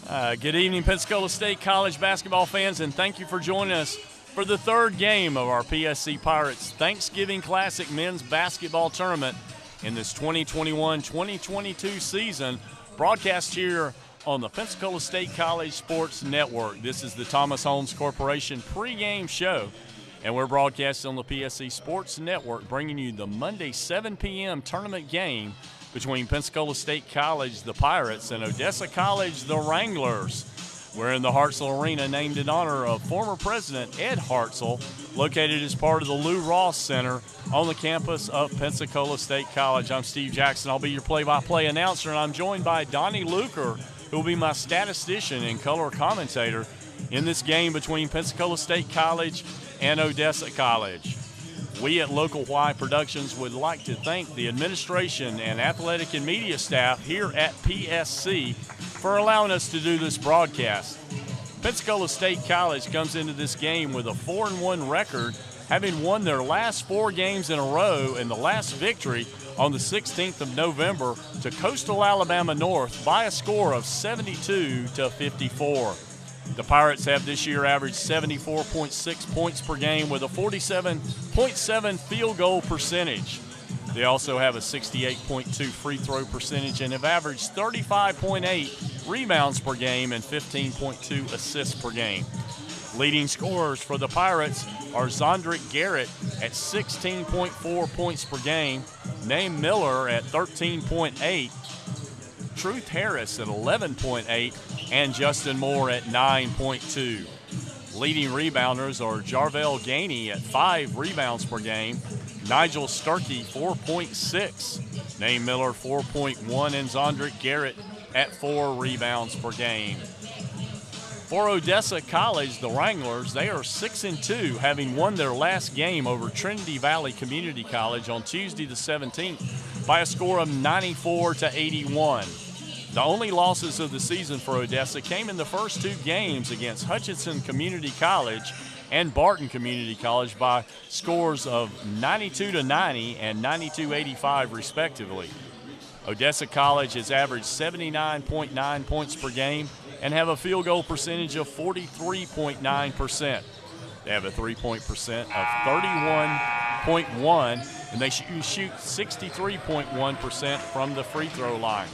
Good evening, Pensacola State College basketball fans, and thank you for joining us for the third game of our PSC Pirates Thanksgiving Classic Men's Basketball Tournament in this 2021-2022 season, broadcast here on the Pensacola State College Sports Network. This is the Thomas Holmes Corporation pregame show, and we're broadcasting on the PSC Sports Network, bringing you the Monday 7 p.m. tournament game between Pensacola State College, the Pirates, and Odessa College, the Wranglers. We're in the Hartzell Arena, named in honor of former President Ed Hartzell, located as part of the Lou Ross Center on the campus of Pensacola State College. I'm Steve Jackson. I'll be your play-by-play announcer, and I'm joined by Donnie Luker, who will be my statistician and color commentator in this game between Pensacola State College and Odessa College. We at Local Y Productions would like to thank the administration and athletic and media staff here at PSC for allowing us to do this broadcast. Pensacola State College comes into this game with a 4-1 record, having won their last 4 games in a row, and the last victory on the 16th of November to Coastal Alabama North by a score of 72-54. The Pirates have this year averaged 74.6 points per game with a 47.7 field goal percentage. They also have a 68.2 free throw percentage and have averaged 35.8 rebounds per game and 15.2 assists per game. Leading scorers for the Pirates are Zondrick Garrett at 16.4 points per game, Name Miller at 13.8, Truth Harris at 11.8, and Justin Moore at 9.2. Leading rebounders are Jarvell Gainey at 5 rebounds per game, Nigel Sturkey 4.6, Name Miller 4.1, and Zondrick Garrett at 4 rebounds per game. For Odessa College, the Wranglers, they are 6-2, having won their last game over Trinity Valley Community College on Tuesday the 17th by a score of 94-81. The only losses of the season for Odessa came in the first 2 games against Hutchinson Community College and Barton Community College by scores of 92-90 and 92-85 respectively. Odessa College has averaged 79.9 points per game and have a field goal percentage of 43.9%. They have a three-point percent of 31.1, and they shoot 63.1% from the free throw line.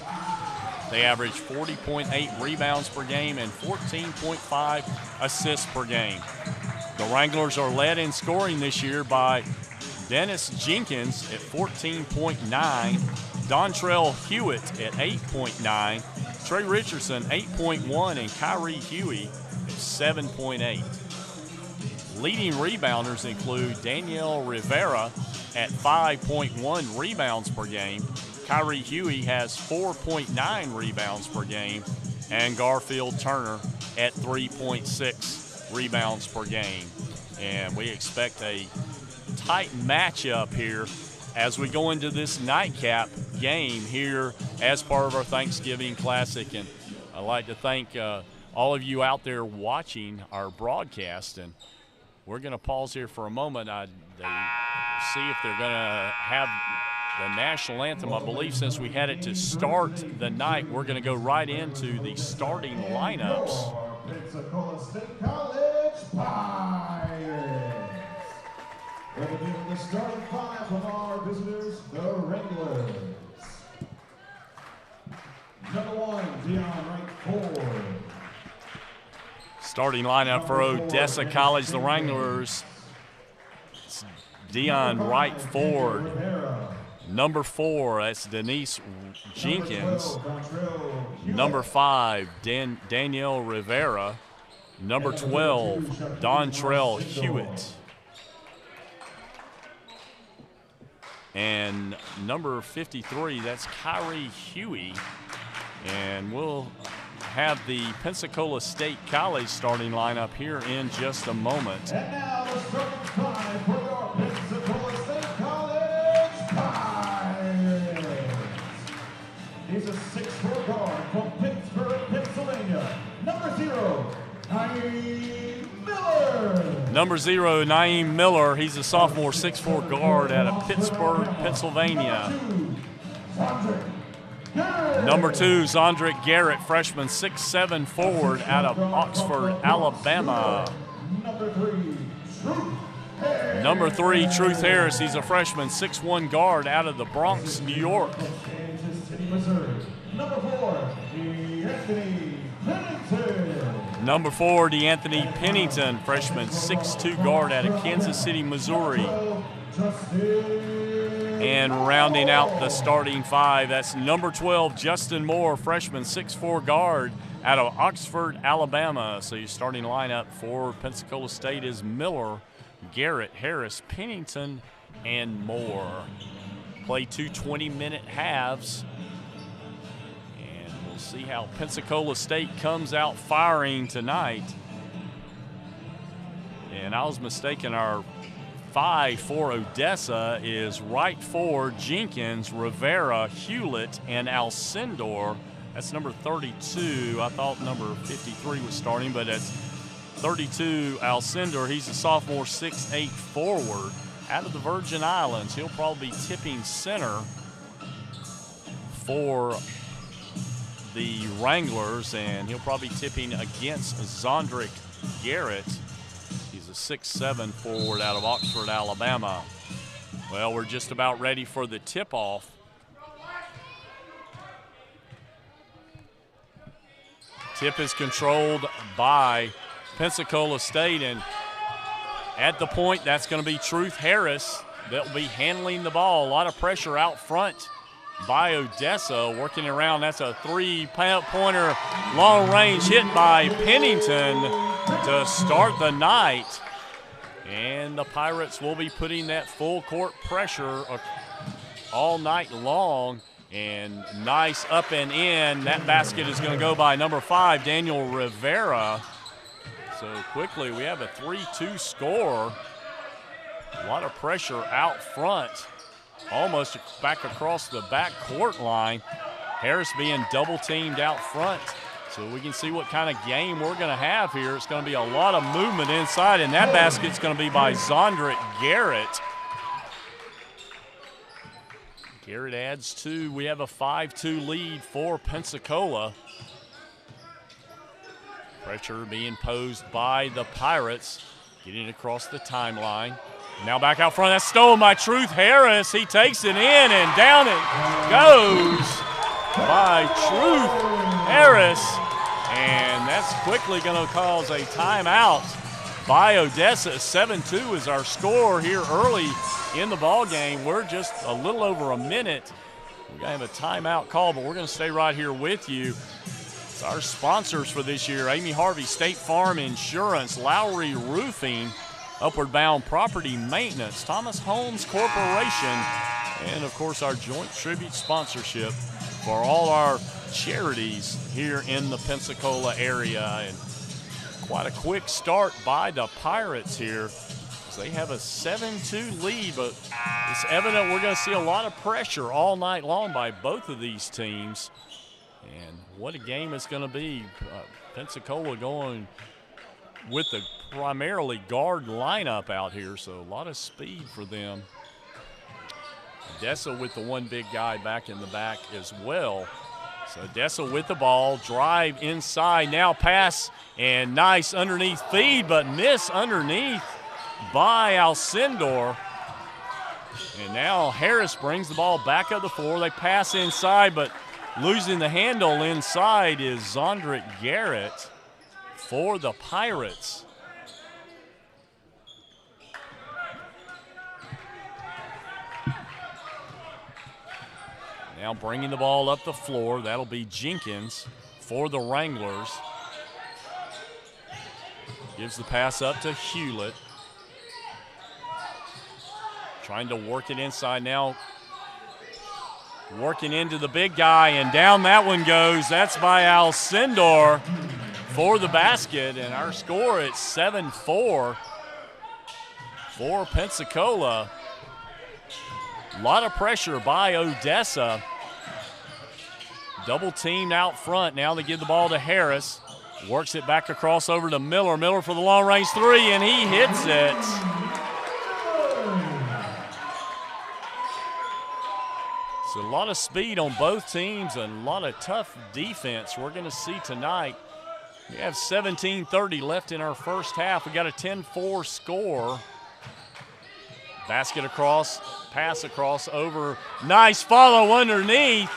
They average 40.8 rebounds per game and 14.5 assists per game. The Wranglers are led in scoring this year by Dennis Jenkins at 14.9, Dontrell Hewitt at 8.9, Trey Richardson 8.1, and Kyrie Huey at 7.8. Leading rebounders include Danielle Rivera at 5.1 rebounds per game, Kyrie Huey has 4.9 rebounds per game, and Garfield Turner at 3.6 rebounds per game. And we expect a tight matchup here as we go into this nightcap game here as part of our Thanksgiving Classic. And I'd like to thank all of you out there watching our broadcast. And we're going to pause here for a moment. See if they're going to have the national anthem. I believe since we had it to start the night, we're going to go right into the starting lineups. Pensacola State College Pirates. We're beginning the starting five of our visitors, the Wranglers. Number 1, Dion Wright Ford. Starting lineup for Odessa College, the Wranglers. It's Dion Wright Ford. Number 4, that's Denise Jenkins. Number 5, Danielle Rivera. Number 12, Dontrell Hewitt. And number 53, that's Kyrie Huey. And we'll have the Pensacola State College starting lineup here in just a moment. And now the starting five for your Pensacola State College Pirates. He's a 6'4" guard from Pittsburgh, Pennsylvania. Number 0, Naeem Miller. Number 0, Naeem Miller. He's a sophomore 6'4" guard out of Pittsburgh, Pennsylvania. Number 2, Zondrick Garrett, freshman, 6'7" forward out of Oxford, Alabama. Number 3, Truth Harris. He's a freshman, 6'1" guard out of the Bronx, New York. Number 4, DeAnthony Pennington, freshman, 6'2" guard out of Kansas City, Missouri. And rounding out the starting 5, that's number 12, Justin Moore, freshman, 6'4" guard out of Oxford, Alabama. So your starting lineup for Pensacola State is Miller, Garrett, Harris, Pennington, and Moore. Play 2 20-minute halves. And we'll see how Pensacola State comes out firing tonight. And I was mistaken, our 5 for Odessa is right forward Jenkins, Rivera, Hewlett, and Alcindor. That's number 32. I thought number 53 was starting, but it's 32, Alcindor. He's a sophomore, 6'8" forward out of the Virgin Islands. He'll probably be tipping center for the Wranglers, and he'll probably be tipping against Zondrick Garrett. He's a 6'7" forward out of Oxford, Alabama. Well, we're just about ready for the tip-off. Tip is controlled by Pensacola State, and at the point, that's going to be Truth Harris. They'll be handling the ball. A lot of pressure out front by Odessa, working around. That's a 3-pointer long range hit by Pennington to start the night. And the Pirates will be putting that full court pressure all night long. And nice up and in. That basket is going to go by number 5, Daniel Rivera. So quickly, we have a 3-2 score. A lot of pressure out front, almost back across the back court line. Harris being double teamed out front. So we can see what kind of game we're going to have here. It's going to be a lot of movement inside, and that basket's going to be by Zondrick Garrett. Garrett adds 2. We have a 5-2 lead for Pensacola. Pressure being posed by the Pirates. Getting across the timeline. Now back out front. That's stolen by Truth Harris. He takes it in, and down it goes by Truth Harris. And that's quickly going to cause a timeout by Odessa. 7-2 is our score here early in the ball game. We're just a little over a minute. We're going to have a timeout call, but we're going to stay right here with you. It's our sponsors for this year: Amy Harvey, State Farm Insurance, Lowry Roofing, Upward Bound Property Maintenance, Thomas Homes Corporation, and of course our joint tribute sponsorship for all our charities here in the Pensacola area. And quite a quick start by the Pirates here. They have a 7-2 lead, but it's evident we're going to see a lot of pressure all night long by both of these teams. And what a game it's going to be. Pensacola going with the primarily guard lineup out here, so a lot of speed for them. Odessa with the one big guy back in the back as well. So Odessa with the ball, drive inside, now pass, and nice underneath feed, but miss underneath by Alcindor. And now Harris brings the ball back up the floor. They pass inside, but losing the handle inside is Zondrick Garrett for the Pirates. Now bringing the ball up the floor. That'll be Jenkins for the Wranglers. Gives the pass up to Hewlett. Trying to work it inside now. Working into the big guy, and down that one goes. That's by Alcindor for the basket, and our score at 7-4 for Pensacola. A lot of pressure by Odessa. Double teamed out front. Now they give the ball to Harris. Works it back across over to Miller. Miller for the long range 3, and he hits it. So a lot of speed on both teams and a lot of tough defense we're going to see tonight. We have 17:30 left in our first half. We got a 10-4 score. Basket across, pass across, over. Nice follow underneath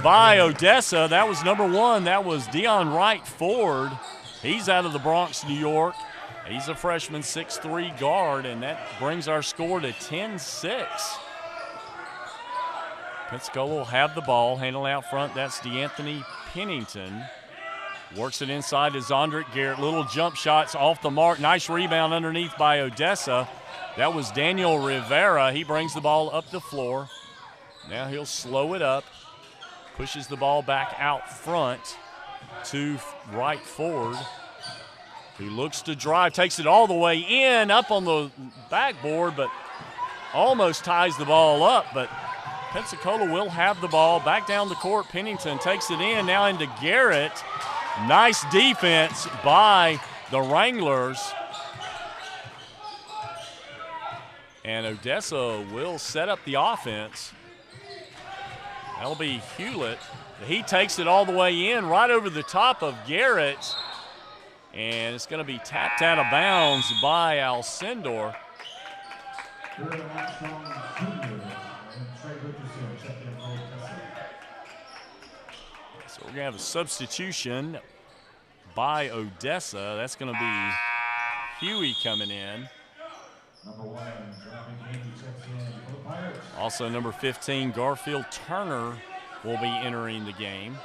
by Odessa. That was number 1. That was Deion Wright Ford. He's out of the Bronx, New York. He's a freshman, 6'3" guard, and that brings our score to 10-6. Pensacola will have the ball, handle out front. That's DeAnthony Pennington. Works it inside to Zondrick Garrett. Little jump shots off the mark. Nice rebound underneath by Odessa. That was Daniel Rivera. He brings the ball up the floor. Now he'll slow it up. Pushes the ball back out front to Wright Ford, who looks to drive, takes it all the way in, up on the backboard, but almost ties the ball up. But Pensacola will have the ball. Back down the court, Pennington takes it in, now into Garrett. Nice defense by the Wranglers. And Odessa will set up the offense. That'll be Hewlett. He takes it all the way in, right over the top of Garrett. And it's going to be tapped out of bounds by Alcindor. So we're going to have a substitution by Odessa. That's going to be Huey coming in. Also number 15, Garfield Turner, will be entering the game.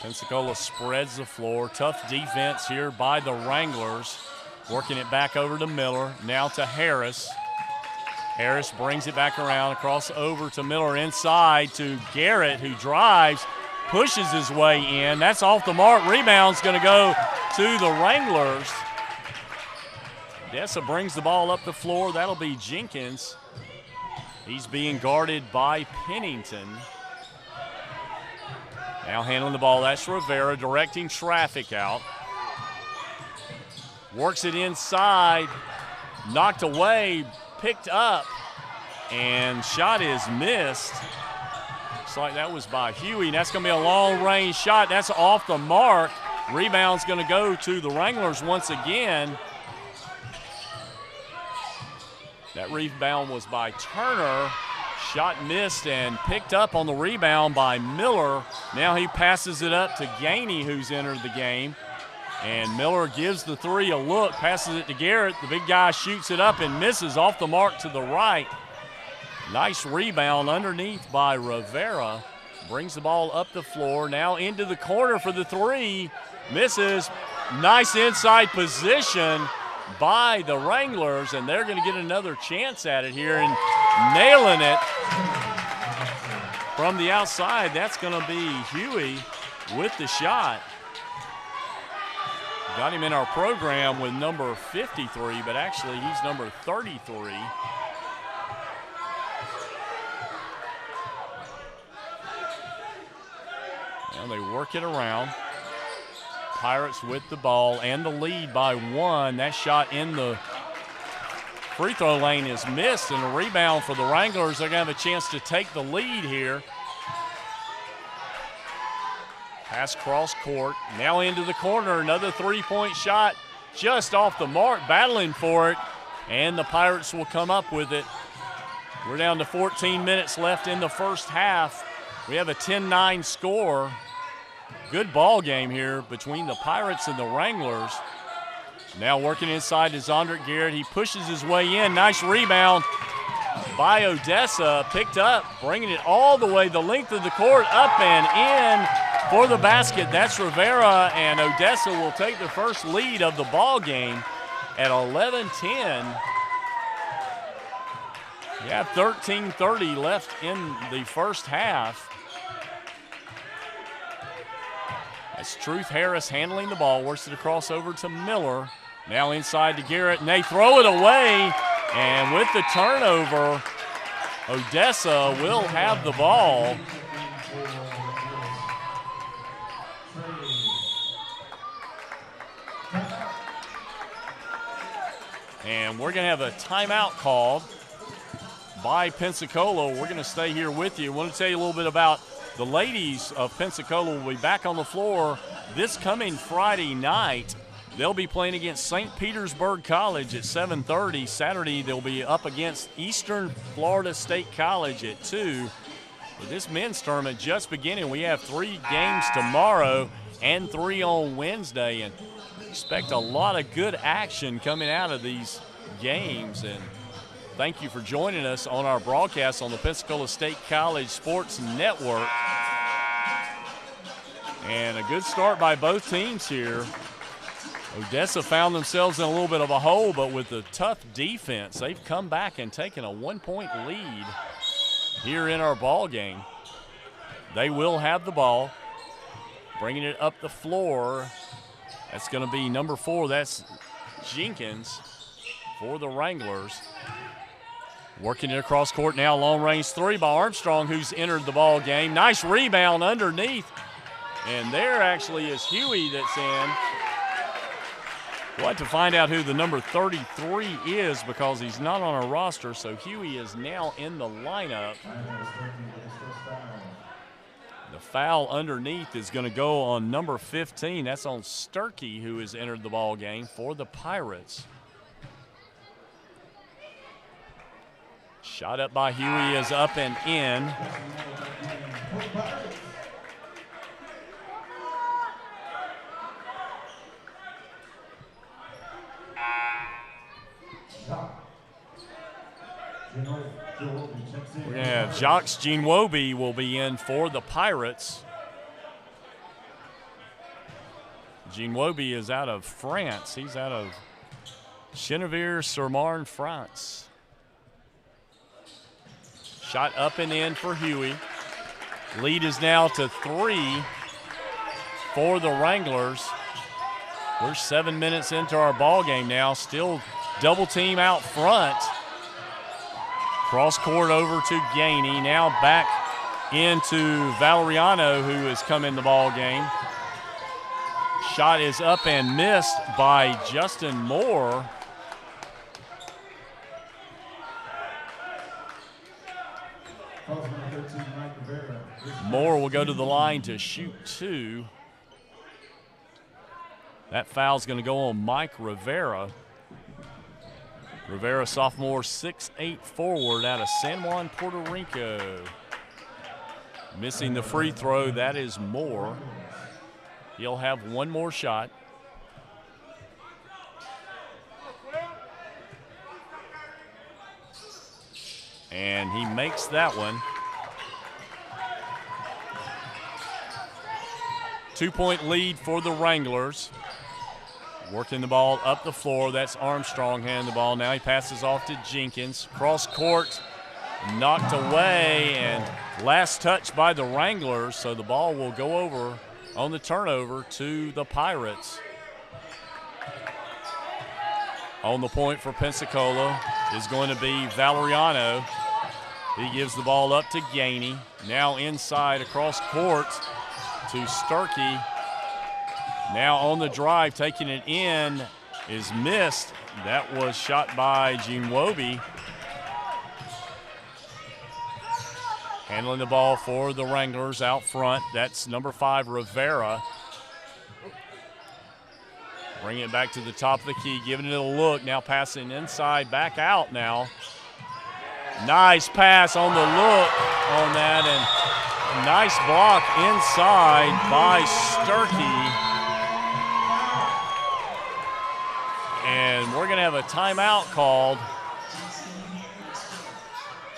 Pensacola spreads the floor. Tough defense here by the Wranglers. Working it back over to Miller, now to Harris. Harris brings it back around, across over to Miller, inside to Garrett, who drives, pushes his way in. That's off the mark. Rebound's going to go to the Wranglers. Odessa brings the ball up the floor. That'll be Jenkins. He's being guarded by Pennington. Now handling the ball, that's Rivera directing traffic out. Works it inside, knocked away, picked up, and shot is missed. Looks like that was by Huey. That's going to be a long-range shot. That's off the mark. Rebound's going to go to the Wranglers once again. That rebound was by Turner. Shot missed and picked up on the rebound by Miller. Now he passes it up to Gainey, who's entered the game. And Miller gives the three a look, passes it to Garrett. The big guy shoots it up and misses off the mark to the right. Nice rebound underneath by Rivera. Brings the ball up the floor, now into the corner for the three. Misses. Nice inside position by the Wranglers, and they're going to get another chance at it here and nailing it from the outside. That's going to be Huey with the shot. Got him in our program with number 53, but actually he's number 33. And they work it around. Pirates with the ball and the lead by one. That shot in the free throw lane is missed, and a rebound for the Wranglers. They're going to have a chance to take the lead here. Pass cross court, now into the corner. Another three-point shot just off the mark, battling for it, and the Pirates will come up with it. We're down to 14 minutes left in the first half. We have a 10-9 score. Good ball game here between the Pirates and the Wranglers. Now working inside to Zondrick Garrett. He pushes his way in. Nice rebound by Odessa. Picked up, bringing it all the way the length of the court, up and in for the basket. That's Rivera, and Odessa will take the first lead of the ball game at 11-10. We have 13:30 left in the first half. That's Truth Harris handling the ball, works it across over to Miller. Now inside to Garrett, and they throw it away. And with the turnover, Odessa will have the ball. And we're going to have a timeout called by Pensacola. We're going to stay here with you. I want to tell you a little bit about the ladies of Pensacola. Will be back on the floor this coming Friday night. They'll be playing against St. Petersburg College at 7:30. Saturday, they'll be up against Eastern Florida State College at 2. But this men's tournament just beginning. We have 3 games tomorrow and 3 on Wednesday, and expect a lot of good action coming out of these games. And thank you for joining us on our broadcast on the Pensacola State College Sports Network. And a good start by both teams here. Odessa found themselves in a little bit of a hole, but with the tough defense, they've come back and taken a 1-point lead here in our ball game. They will have the ball, bringing it up the floor. That's going to be number 4. That's Jenkins for the Wranglers. Working it across court now, long range 3 by Armstrong, who's entered the ball game. Nice rebound underneath, and there actually is Huey that's in. We'll have to find out who the number 33 is because he's not on our roster, so Huey is now in the lineup. The foul underneath is going to go on number 15. That's on Sturkey, who has entered the ball game for the Pirates. Shot up by Huey is up and in. We're going to have Jacques Ginwobi will be in for the Pirates. Ginwobi is out of France. He's out of Chennevières-sur-Marne, France. Shot up and in for Huey. Lead is now to 3 for the Wranglers. We're 7 minutes into our ball game now. Still double team out front. Cross court over to Gainey. Now back into Valeriano, who has come in the ball game. Shot is up and missed by Justin Moore. Moore will go to the line to shoot 2. That foul's going to go on Mike Rivera. Rivera, sophomore, 6'8" forward out of San Juan, Puerto Rico. Missing the free throw, that is Moore. He'll have one more shot. And he makes that one. 2-point lead for the Wranglers. Working the ball up the floor. That's Armstrong handing the ball. Now he passes off to Jenkins. Cross court, knocked away, and last touch by the Wranglers. So the ball will go over on the turnover to the Pirates. On the point for Pensacola is going to be Valeriano. He gives the ball up to Gainey. Now inside across court to Sturkey. Now on the drive, taking it in is missed. That was shot by Ginwobi. Handling the ball for the Wranglers out front. That's number 5, Rivera. Bringing it back to the top of the key, giving it a look. Now passing inside, back out now. Nice pass on the look on that, and a nice block inside by Sturkey. And we're going to have a timeout called.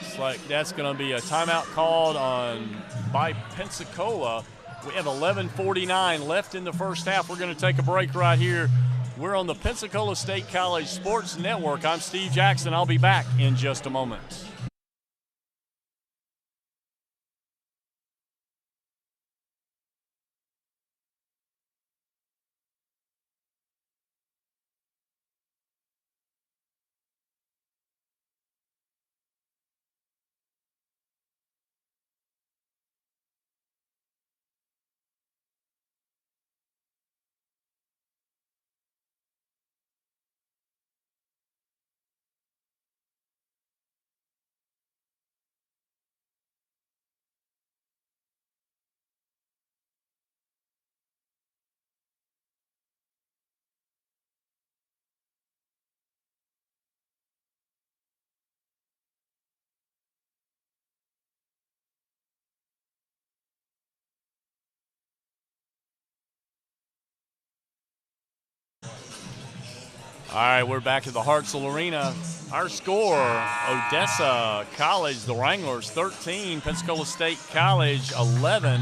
Looks like that's going to be a timeout called by Pensacola. We have 11:49 left in the first half. We're going to take a break right here. We're on the Pensacola State College Sports Network. I'm Steve Jackson. I'll be back in just a moment. All right, we're back at the Hartzell Arena. Our score, Odessa College, the Wranglers 13, Pensacola State College 11.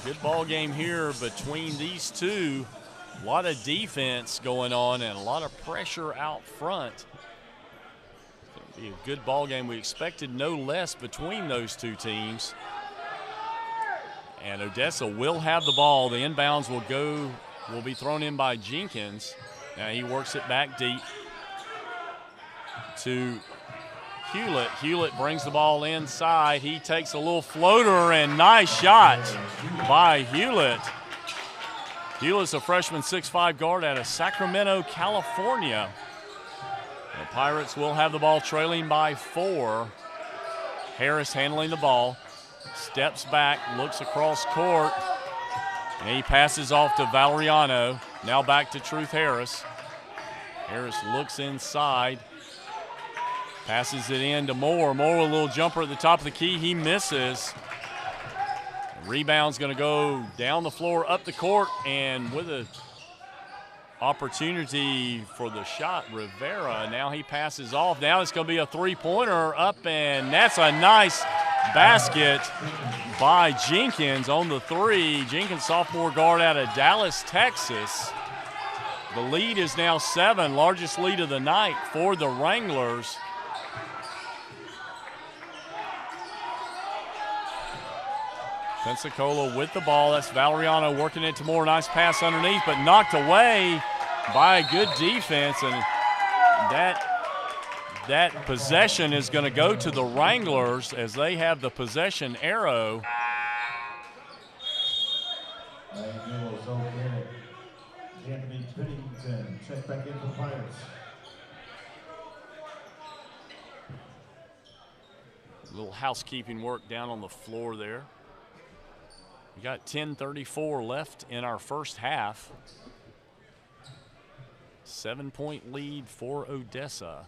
Good ball game here between these two. A lot of defense going on and a lot of pressure out front. It'll be a good ball game. We expected no less between those two teams. And Odessa will have the ball. The inbounds will be thrown in by Jenkins. Now he works it back deep to Hewlett. Hewlett brings the ball inside. He takes a little floater, and nice shot by Hewlett. Hewlett's a freshman 6'5" guard out of Sacramento, California. The Pirates will have the ball trailing by 4. Harris handling the ball. Steps back, looks across court, and he passes off to Valeriano. Now back to Truth Harris. Harris looks inside, passes it in to Moore. Moore with a little jumper at the top of the key. He misses. The rebound's going to go down the floor, up the court, and with an opportunity for the shot, Rivera. Now he passes off. Now it's going to be a three-pointer up, and that's a nice basket by Jenkins on the 3. Jenkins, sophomore guard out of Dallas, Texas. The lead is now 7, largest lead of the night for the Wranglers. Pensacola with the ball. That's Valeriano working it to Moore. Nice pass underneath, but knocked away by a good defense. And that possession is going to go to the Wranglers as they have the possession arrow. Anthony Pennington, check back in for Pirates. A little housekeeping work down on the floor there. We got 10:34 left in our first half. 7-point lead for Odessa.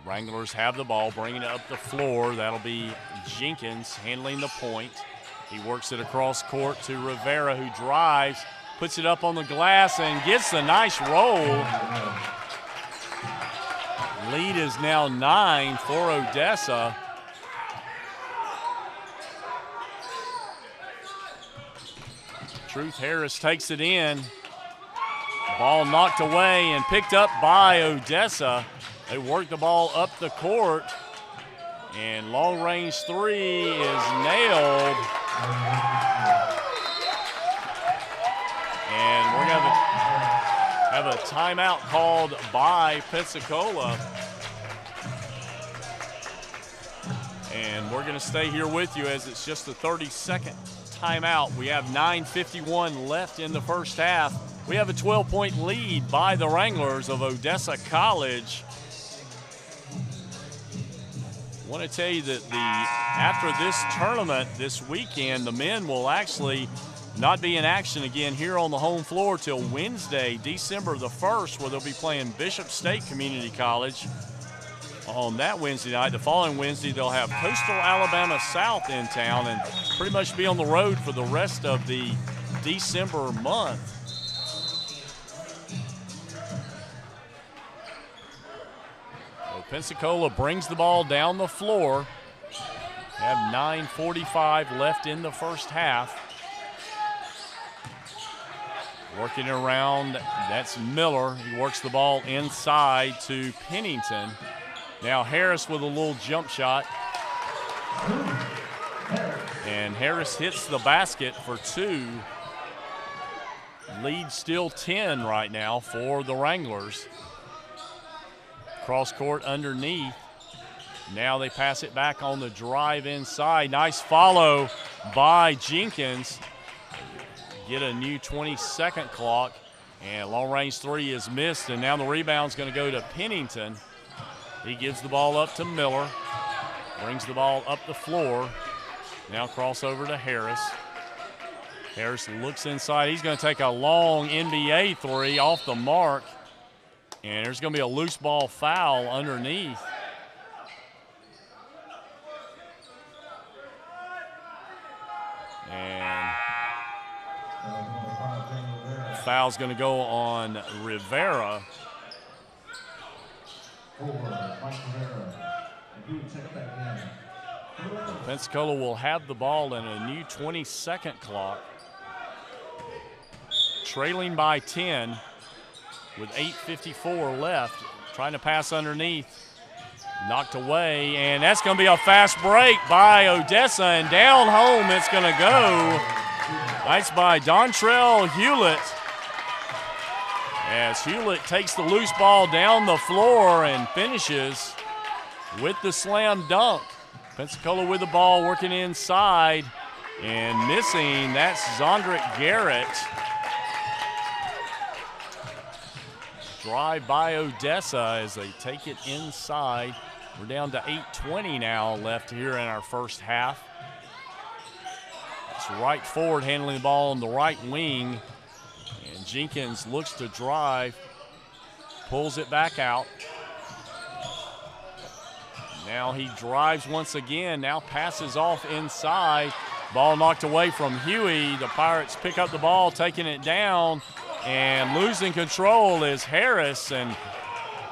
Wranglers have the ball, bringing it up the floor. That'll be Jenkins handling the point. He works it across court to Rivera, who drives, puts it up on the glass, and gets a nice roll. Lead is now 9 for Odessa. Truth Harris takes it in. Ball knocked away and picked up by Odessa. They work the ball up the court, and long range 3 is nailed. And we're going to have a timeout called by Pensacola. And we're going to stay here with you as it's just a 30-second timeout. We have 9:51 left in the first half. We have a 12-point lead by the Wranglers of Odessa College. I want to tell you that after this tournament this weekend, the men will actually not be in action again here on the home floor till Wednesday, December the 1st, where they'll be playing Bishop State Community College on that Wednesday night. The following Wednesday, they'll have Coastal Alabama South in town and pretty much be on the road for the rest of the December month. Pensacola brings the ball down the floor. Have 9:45 left in the first half. Working around, that's Miller. He works the ball inside to Pennington. Now Harris with a little jump shot. And Harris hits the basket for 2. Lead still 10 right now for the Wranglers. Cross court underneath. Now they pass it back on the drive inside. Nice follow by Jenkins. Get a new 20-second clock. And long range 3 is missed. And now the rebound's going to go to Pennington. He gives the ball up to Miller. Brings the ball up the floor. Now crossover to Harris. Harris looks inside. He's going to take a long NBA 3 off the mark. And there's going to be a loose ball foul underneath. And foul's going to go on Rivera. Pensacola will have the ball in a new 20-second clock. Trailing by 10 with 8:54 left. Trying to pass underneath. Knocked away, and that's going to be a fast break by Odessa, and down home it's going to go. Nice by Dontrell Hewlett. As Hewlett takes the loose ball down the floor and finishes with the slam dunk. Pensacola with the ball working inside and missing. That's Zondrick Garrett. Drive by Odessa as they take it inside. We're down to 8:20 now left here in our first half. It's right forward handling the ball on the right wing. And Jenkins looks to drive, pulls it back out. Now he drives once again, now passes off inside. Ball knocked away from Huey. The Pirates pick up the ball, taking it down, and losing control is Harris, and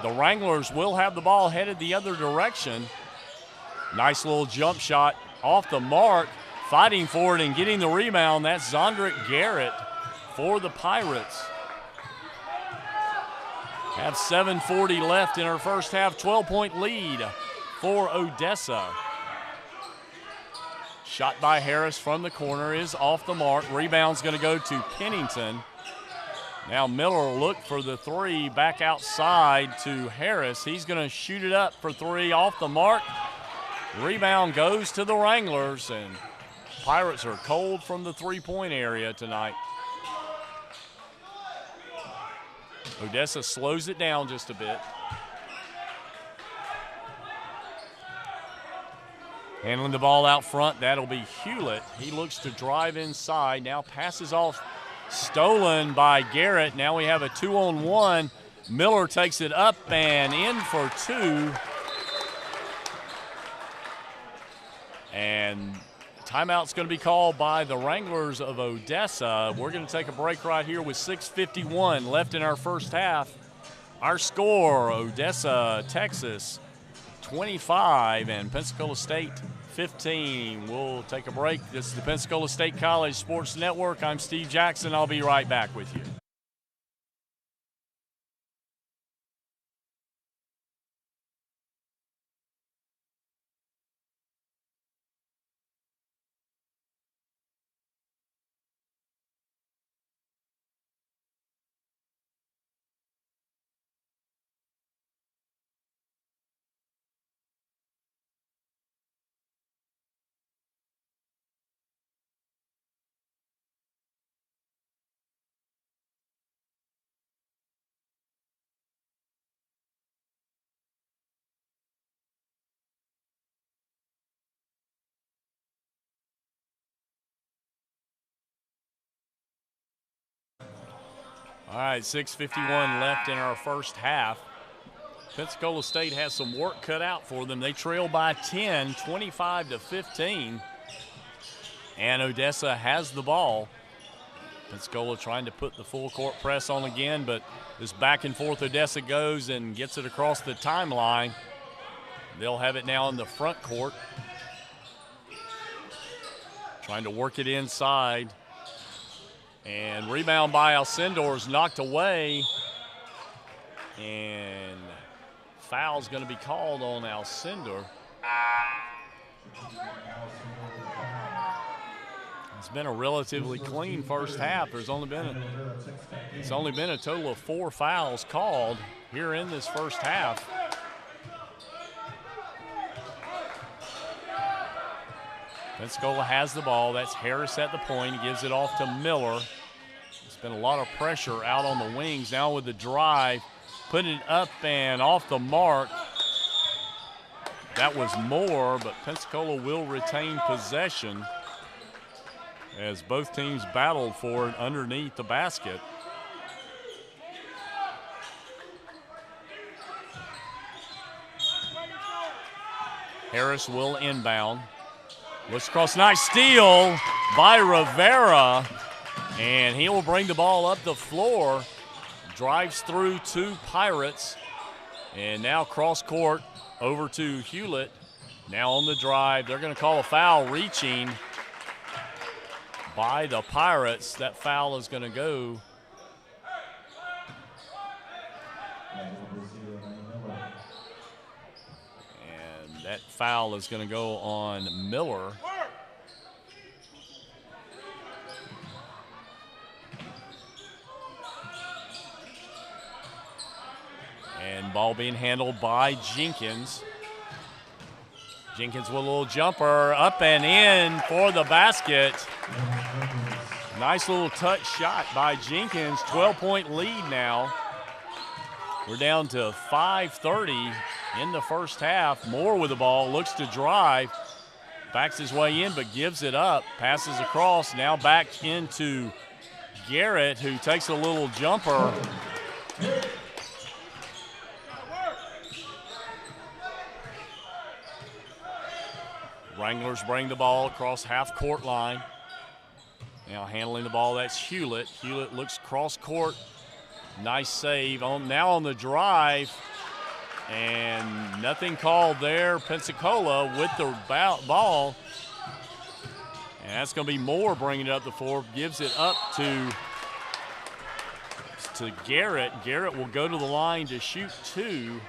the Wranglers will have the ball headed the other direction. Nice little jump shot off the mark, fighting for it and getting the rebound. That's Zondrick Garrett for the Pirates. Have 7:40 left in our first half, 12-point lead for Odessa. Shot by Harris from the corner is off the mark. Rebound's going to go to Pennington. Now Miller looked for the three back outside to Harris. He's going to shoot it up for three off the mark. Rebound goes to the Wranglers, and Pirates are cold from the three-point area tonight. Odessa slows it down just a bit. Handling the ball out front, that'll be Hewlett. He looks to drive inside, now passes off. Stolen by Garrett. Now we have a 2-on-1. Miller takes it up and in for two. And timeout's going to be called by the Wranglers of Odessa. We're going to take a break right here with 6:51 left in our first half. Our score, Odessa, Texas, 25, and Pensacola State 15. We'll take a break. This is the Pensacola State College Sports Network. I'm Steve Jackson. I'll be right back with you. All right, 6:51 left in our first half. Pensacola State has some work cut out for them. They trail by 10, 25-15. And Odessa has the ball. Pensacola trying to put the full court press on again, but this back and forth Odessa goes and gets it across the timeline. They'll have it now in the front court. Trying to work it inside. And rebound by Alcindor is knocked away. And foul's going to be called on Alcindor. It's been a relatively clean first half. It's only been a total of 4 fouls called here in this first half. Pensacola has the ball. That's Harris at the point. He gives it off to Miller. It's been a lot of pressure out on the wings. Now with the drive, putting it up and off the mark. That was more, but Pensacola will retain possession as both teams battled for it underneath the basket. Harris will inbound. Looks across, nice steal by Rivera. And he will bring the ball up the floor. Drives through 2 Pirates. And now cross court over to Hewlett. Now on the drive, they're going to call a foul reaching by the Pirates. That foul is going to go. And that foul is going to go on Miller. And ball being handled by Jenkins. Jenkins with a little jumper, up and in for the basket. Nice little touch shot by Jenkins, 12-point lead now. We're down to 5:30 in the first half. Moore with the ball, looks to drive, backs his way in but gives it up, passes across, now back into Garrett, who takes a little jumper. Wranglers bring the ball across half-court line. Now handling the ball, that's Hewlett. Hewlett looks cross-court. Nice save. Now on the drive, and nothing called there. Pensacola with the ball. And that's going to be Moore bringing it up the floor. Gives it up to Garrett. Garrett will go to the line to shoot 2.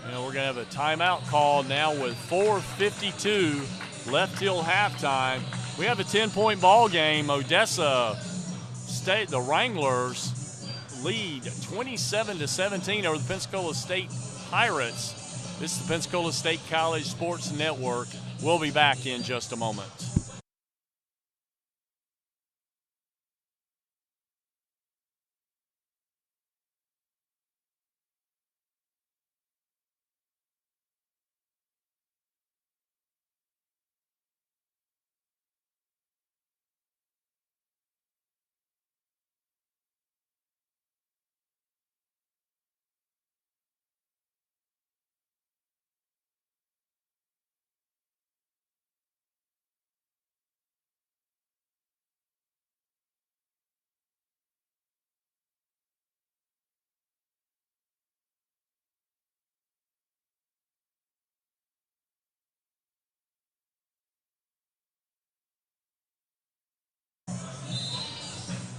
And we're going to have a timeout called now with 4:52 left till halftime. We have a 10-point ball game. Odessa State, the Wranglers lead 27-17 over the Pensacola State Pirates. This is the Pensacola State College Sports Network. We'll be back in just a moment.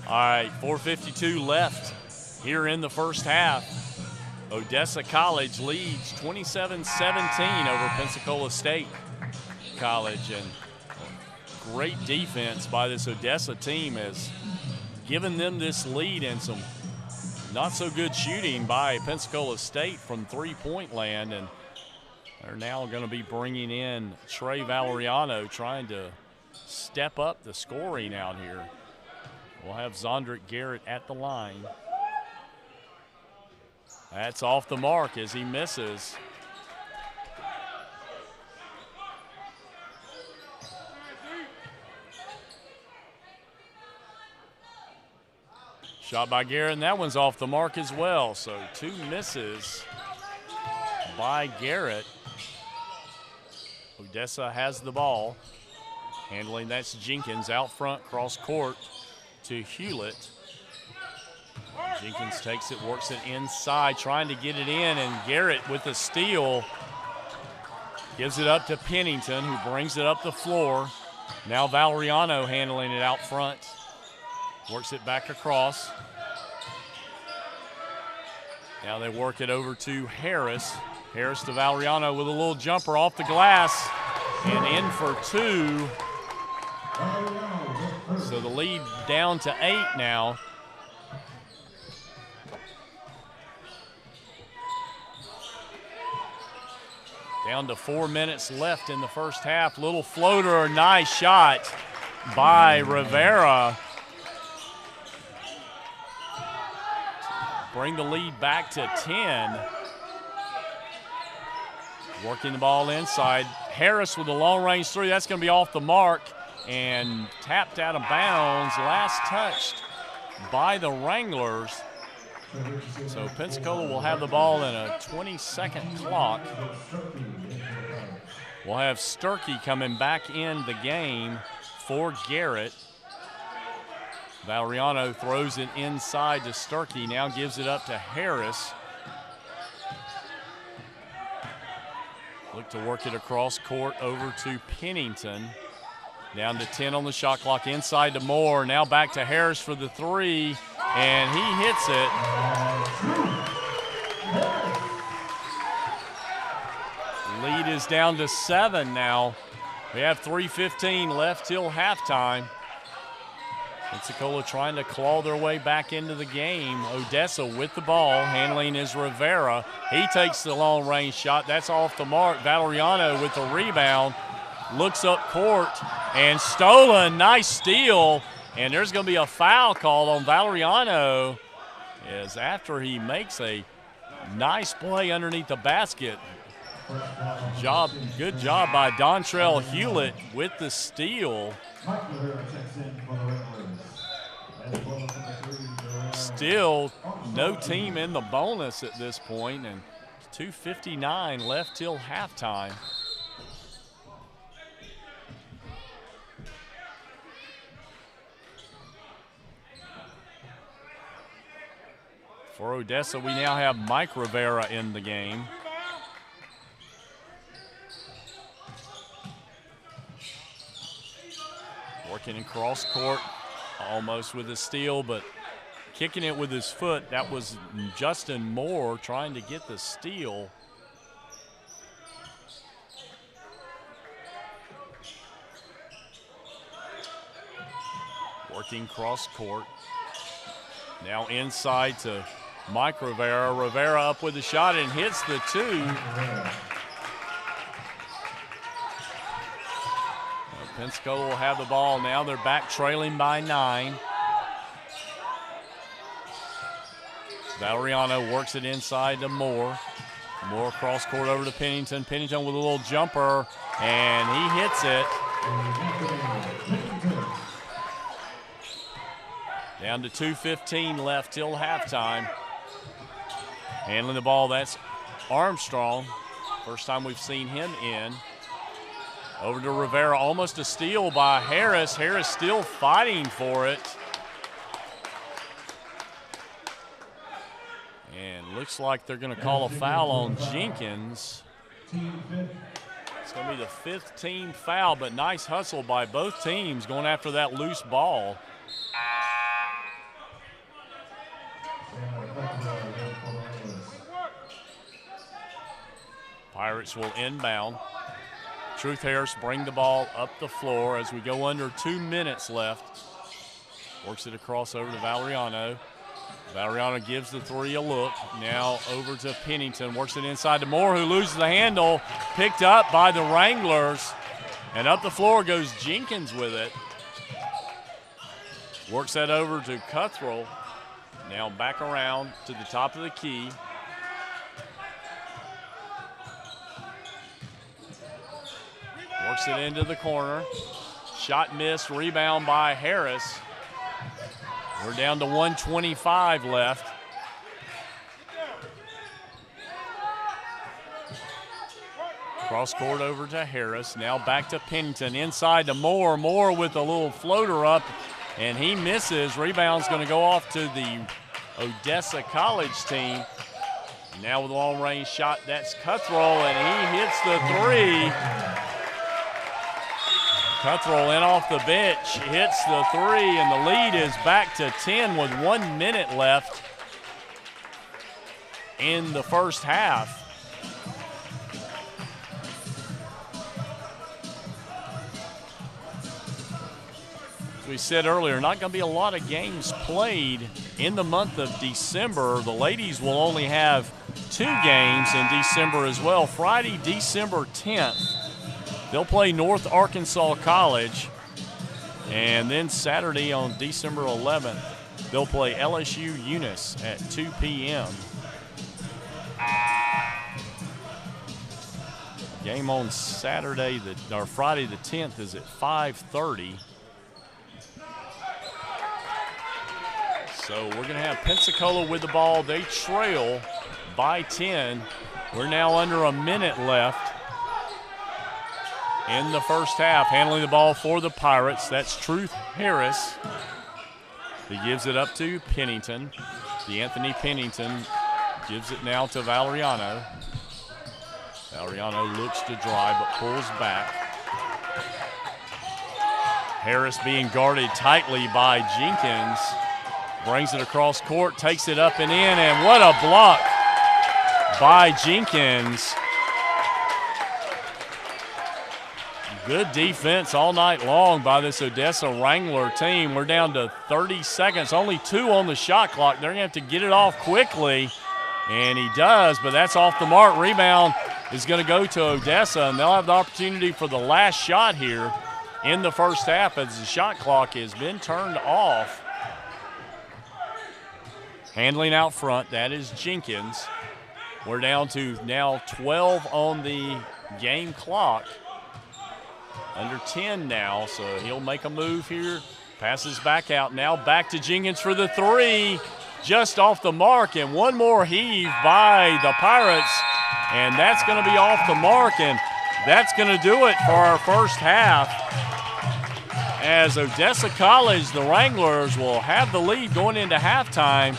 All right, 4:52 left here in the first half. Odessa College leads 27-17 over Pensacola State College. And great defense by this Odessa team has given them this lead, and some not so good shooting by Pensacola State from three-point land. And they're now going to be bringing in Trey Valeriano, trying to step up the scoring out here. We'll have Zondrick Garrett at the line. That's off the mark as he misses. Shot by Garrett, and that one's off the mark as well. So 2 misses by Garrett. Odessa has the ball. Handling, that's Jenkins out front, cross court to Hewlett. Jenkins takes it, works it inside, trying to get it in, and Garrett with the steal gives it up to Pennington, who brings it up the floor. Now Valeriano handling it out front, works it back across. Now they work it over to Harris. Harris to Valeriano with a little jumper off the glass and in for 2. So the lead down to 8 now. Down to 4 minutes left in the first half. Little floater, nice shot by Rivera. Bring the lead back to 10. Working the ball inside. Harris with a long-range 3. That's going to be off the mark and tapped out of bounds. Last touched by the Wranglers. So Pensacola will have the ball in a 20-second clock. We'll have Sturkey coming back in the game for Garrett. Valeriano throws it inside to Sturkey, now gives it up to Harris. Look to work it across court over to Pennington. Down to 10 on the shot clock, inside to Moore. Now back to Harris for the three, and he hits it. Lead is down to 7 now. We have 3:15 left till halftime. Pensacola trying to claw their way back into the game. Odessa with the ball, handling is Rivera. He takes the long range shot, that's off the mark. Valeriano with the rebound, looks up court, and stolen, nice steal. And there's gonna be a foul called on Valeriano as after he makes a nice play underneath the basket. Good job by Dontrell Hewlett with the steal. Still no team in the bonus at this point, and 2:59 left till halftime. For Odessa, we now have Mike Rivera in the game. Working in cross court, almost with a steal, but kicking it with his foot. That was Justin Moore trying to get the steal. Working cross court. Now inside to Mike Rivera. Rivera up with the shot and hits the two. Pensacola will have the ball now. They're back trailing by 9. Valeriano works it inside to Moore. Moore cross court over to Pennington. Pennington with a little jumper, and he hits it. Down to 2:15 left till halftime. Handling the ball, that's Armstrong. First time we've seen him in. Over to Rivera, almost a steal by Harris. Harris still fighting for it. And looks like they're gonna call a foul on Jenkins. It's gonna be the 5th team foul, but nice hustle by both teams going after that loose ball. Pirates will inbound. Truth Harris bring the ball up the floor as we go under 2 minutes left. Works it across over to Valeriano. Valeriano gives the three a look. Now over to Pennington. Works it inside to Moore, who loses the handle. Picked up by the Wranglers. And up the floor goes Jenkins with it. Works that over to Cuthrell. Now back around to the top of the key. Works it into the corner. Shot missed, rebound by Harris. We're down to 1:25 left. Cross court over to Harris. Now back to Pennington. Inside to Moore. Moore with a little floater up, and he misses. Rebound's going to go off to the Odessa College team. Now with a long range shot, that's Cuthrell, and he hits the three. Cuthrell in off the bench, hits the three, and the lead is back to 10 with 1 minute left in the first half. As we said earlier, not going to be a lot of games played in the month of December. The ladies will only have 2 games in December as well. Friday, December 10th. They'll play North Arkansas College, and then Saturday on December 11th, they'll play LSU Eunice at 2 p.m. Game on Saturday, or Friday the 10th, is at 5:30. So we're going to have Pensacola with the ball. They trail by 10. We're now under a minute left in the first half. Handling the ball for the Pirates, that's Truth Harris. He gives it up to Pennington. DeAnthony Pennington gives it now to Valeriano. Valeriano looks to drive but pulls back. Harris being guarded tightly by Jenkins. Brings it across court, takes it up and in, and what a block by Jenkins. Good defense all night long by this Odessa Wrangler team. We're down to 30 seconds, only 2 on the shot clock. They're going to have to get it off quickly, and he does, but that's off the mark. Rebound is going to go to Odessa, and they'll have the opportunity for the last shot here in the first half as the shot clock has been turned off. Handling out front, that is Jenkins. We're down to now 12 on the game clock. Under 10 now, so he'll make a move here. Passes back out, now back to Jenkins for the 3. Just off the mark, and one more heave by the Pirates, and that's going to be off the mark, and that's going to do it for our first half. As Odessa College, the Wranglers will have the lead going into halftime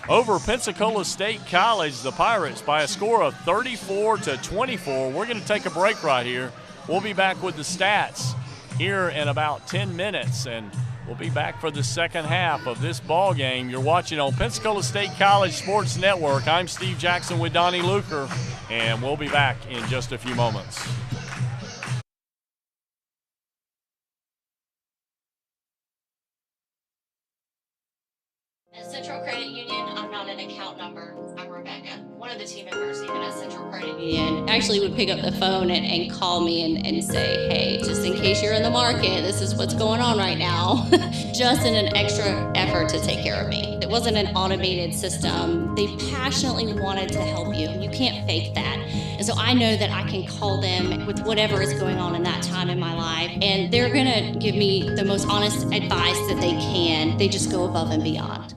over Pensacola State College, the Pirates, by a score of 34-24. We're going to take a break right here. We'll be back with the stats here in about 10 minutes, and we'll be back for the second half of this ball game. You're watching on Pensacola State College Sports Network. I'm Steve Jackson with Donnie Luker, and we'll be back in just a few moments. At Central Credit Union, I'm not an account number. I'm Rebecca, one of the team members even at Central Credit Union. Actually would pick up the phone and call me and say, hey, just in case you're in the market, this is what's going on right now. Just in an extra effort to take care of me. It wasn't an automated system. They passionately wanted to help you. You can't fake that. And so I know that I can call them with whatever is going on in that time in my life, and they're gonna give me the most honest advice that they can. They just go above and beyond.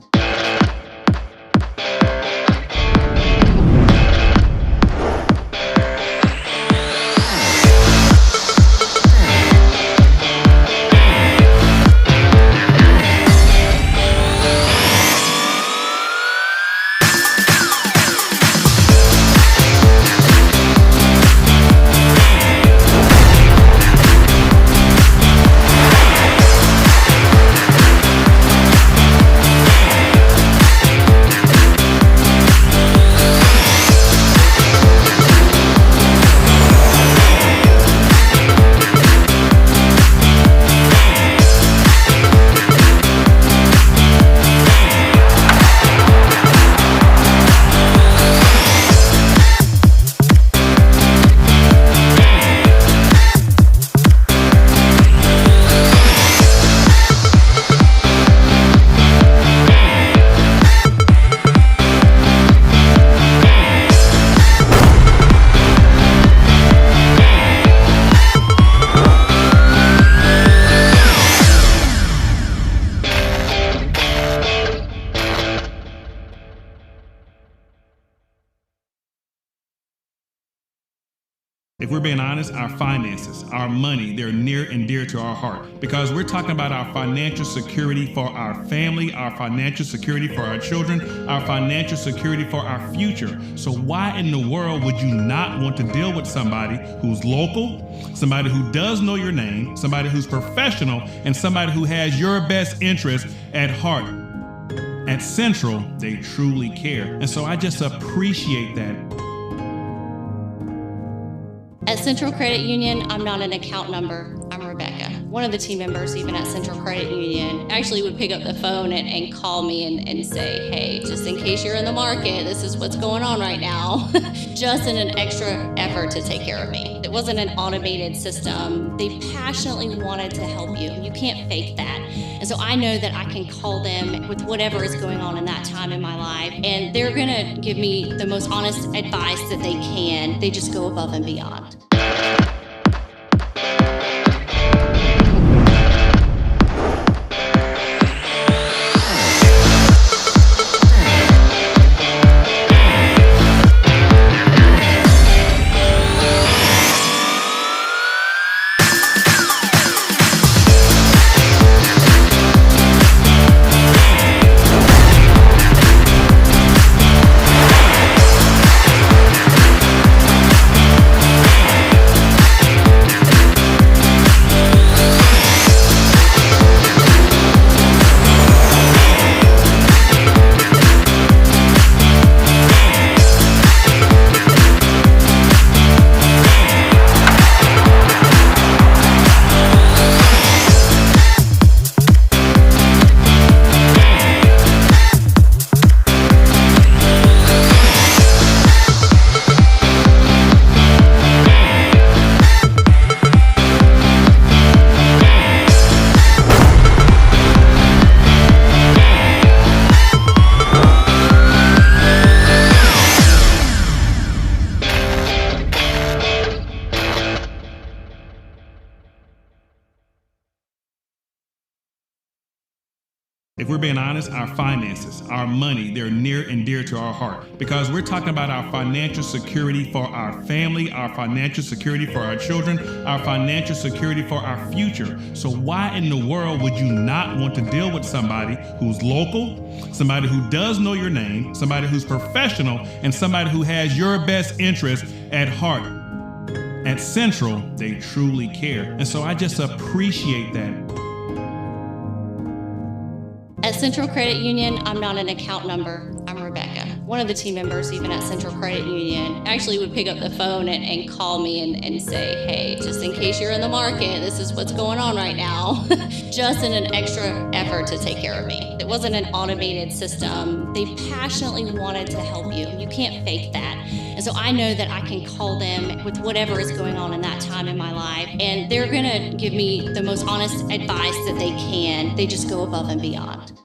If we're being honest, our finances, our money, they're near and dear to our heart because we're talking about our financial security for our family, our financial security for our children, our financial security for our future. So why in the world would you not want to deal with somebody who's local, somebody who does know your name, somebody who's professional, and somebody who has your best interest at heart? At Central, they truly care. And so I just appreciate that. At Central Credit Union, I'm not an account number. I'm Rebecca, one of the team members even at Central Credit Union. Actually would pick up the phone and call me and say, hey, just in case you're in the market, this is what's going on right now. Just in an extra effort to take care of me. It wasn't an automated system. They passionately wanted to help you. You can't fake that. And so I know that I can call them with whatever is going on in that time in my life, and they're gonna give me the most honest advice that they can. They just go above and beyond. If we're being honest, our finances, our money, they're near and dear to our heart because we're talking about our financial security for our family, our financial security for our children, our financial security for our future. So why in the world would you not want to deal with somebody who's local, somebody who does know your name, somebody who's professional, and somebody who has your best interest at heart? At Central, they truly care. And so I just appreciate that. At Central Credit Union, I'm not an account number. I'm Rebecca. One of the team members, even at Central Credit Union, actually would pick up the phone and call me and say, hey, just in case you're in the market, this is what's going on right now. Just in an extra effort to take care of me. It wasn't an automated system. They passionately wanted to help you. You can't fake that. And so I know that I can call them with whatever is going on in that time in my life, and they're gonna give me the most honest advice that they can. They just go above and beyond.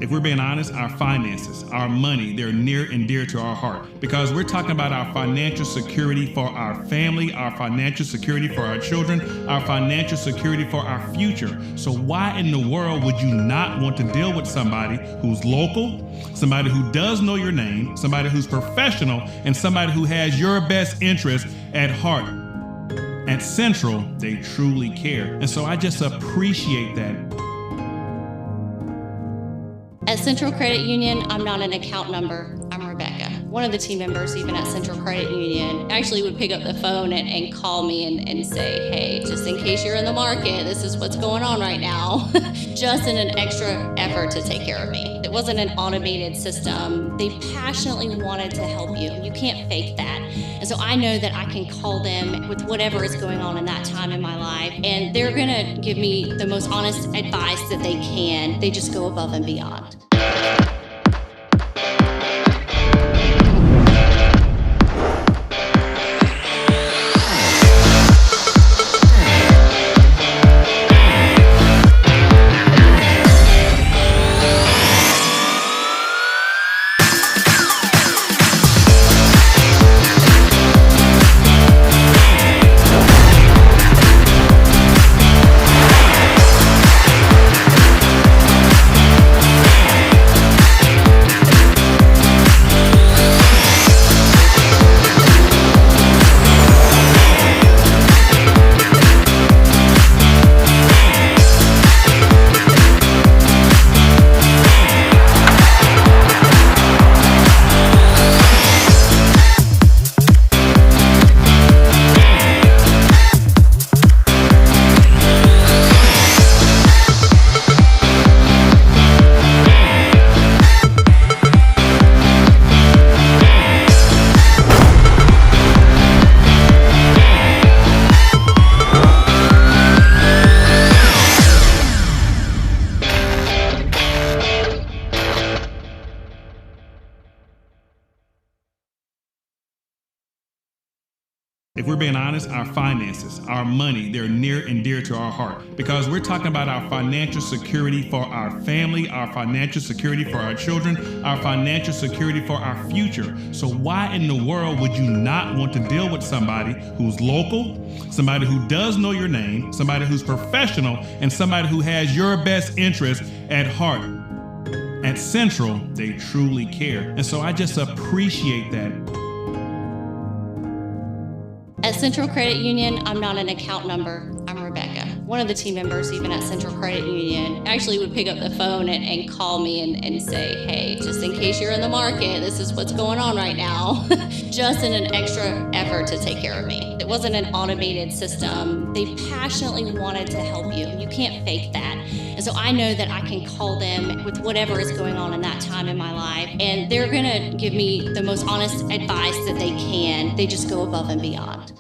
If we're being honest, our finances, our money, they're near and dear to our heart because we're talking about our financial security for our family, our financial security for our children, our financial security for our future. So why in the world would you not want to deal with somebody who's local, somebody who does know your name, somebody who's professional, and somebody who has your best interest at heart? At Central, they truly care. And so I just appreciate that. At Central Credit Union, I'm not an account number. I'm Rebecca. One of the team members, even at Central Credit Union, actually would pick up the phone and call me and say, hey, just in case you're in the market, this is what's going on right now. Just in an extra effort to take care of me. It wasn't an automated system. They passionately wanted to help you. You can't fake that. And so I know that I can call them with whatever is going on in that time in my life, and they're gonna give me the most honest advice that they can. They just go above and beyond. If we're being honest, our finances, our money, they're near and dear to our heart because we're talking about our financial security for our family, our financial security for our children, our financial security for our future. So why in the world would you not want to deal with somebody who's local, somebody who does know your name, somebody who's professional, and somebody who has your best interest at heart? At Central, they truly care. And so I just appreciate that. At Central Credit Union, I'm not an account number. I'm Rebecca. One of the team members, even at Central Credit Union, actually would pick up the phone and call me and say, hey, just in case you're in the market, this is what's going on right now. Just in an extra effort to take care of me. It wasn't an automated system. They passionately wanted to help you. You can't fake that. And so I know that I can call them with whatever is going on in that time in my life, and they're gonna give me the most honest advice that they can. They just go above and beyond.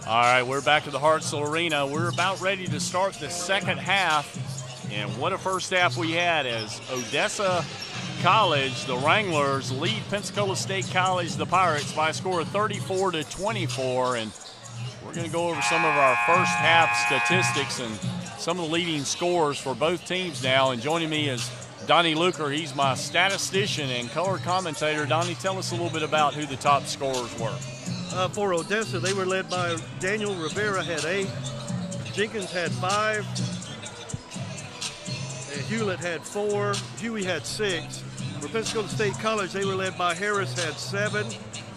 All right, we're back to the Hartselle Arena. We're about ready to start the second half. And what a first half we had as Odessa College, the Wranglers, lead Pensacola State College, the Pirates, by a score of 34-24. And we're going to go over some of our first half statistics and some of the leading scores for both teams now. And joining me is Donnie Luker. He's my statistician and color commentator. Donnie, tell us a little bit about who the top scorers were. For Odessa, they were led by Daniel Rivera, had 8. Jenkins had 5. Hewlett had 4. Huey had 6. For Pensacola State College, they were led by Harris, had 7.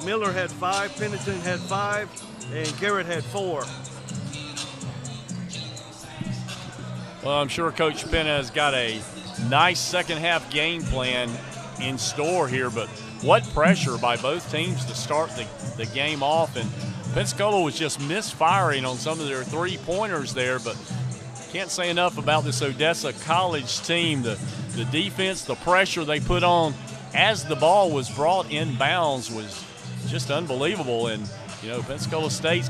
Miller had 5. Pennington had 5. And Garrett had 4. Well, I'm sure Coach Penna has got a nice second half game plan in store here, but what pressure by both teams to start the game off. And Pensacola was just misfiring on some of their three-pointers there, but can't say enough about this Odessa College team. The defense, the pressure they put on as the ball was brought in bounds was just unbelievable. And, you know, Pensacola State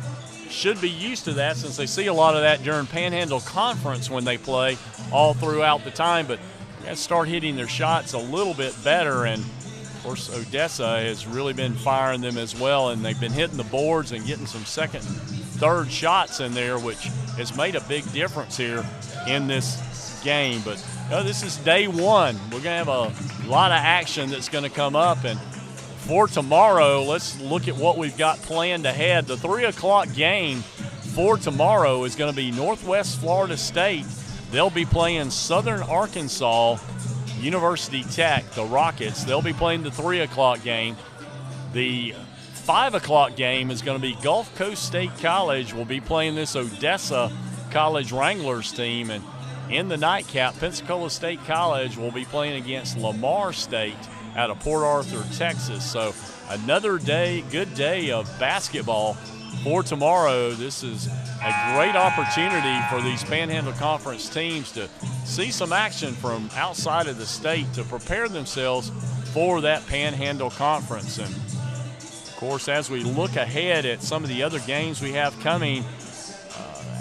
should be used to that since they see a lot of that during Panhandle Conference when they play all throughout the time. But they got to start hitting their shots a little bit better. And of course, Odessa has really been firing them as well, and they've been hitting the boards and getting some second and third shots in there, which has made a big difference here in this game. But this is day one. We're going to have a lot of action that's going to come up. And for tomorrow, let's look at what we've got planned ahead. The 3 o'clock game for tomorrow is going to be Northwest Florida State. They'll be playing Southern Arkansas University Tech, the Rockets. They'll be playing the 3 o'clock game. The 5 o'clock game is going to be Gulf Coast State College. Will be playing this Odessa College Wranglers team. And in the nightcap, Pensacola State College will be playing against Lamar State out of Port Arthur, Texas. So another day, good day of basketball for tomorrow. This is a great opportunity for these Panhandle Conference teams to see some action from outside of the state to prepare themselves for that Panhandle Conference. And of course, as we look ahead at some of the other games we have coming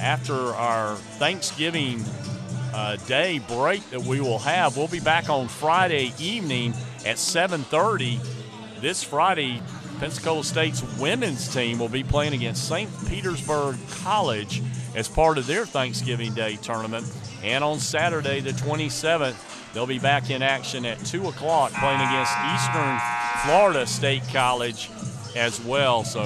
after our Thanksgiving day break that we will have, we'll be back on Friday evening at 7:30. This Friday, Pensacola State's women's team will be playing against St. Petersburg College as part of their Thanksgiving Day tournament. And on Saturday, the 27th, they'll be back in action at 2 o'clock playing against Eastern Florida State College as well. So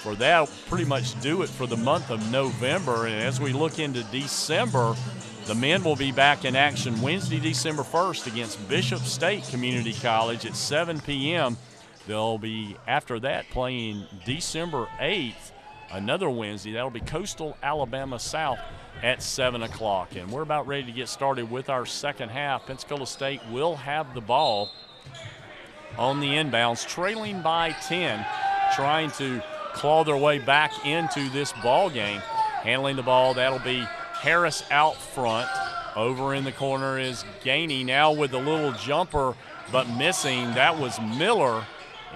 for that, will pretty much do it for the month of November. And as we look into December, the men will be back in action Wednesday, December 1st against Bishop State Community College at 7 p.m. They'll be, after that, playing December 8th, another Wednesday. That'll be Coastal Alabama South at 7 o'clock. And we're about ready to get started with our second half. Pensacola State will have the ball on the inbounds, trailing by 10, trying to claw their way back into this ball game. Handling the ball, that'll be Harris out front. Over in the corner is Gainey now with a little jumper, but missing. That was Miller.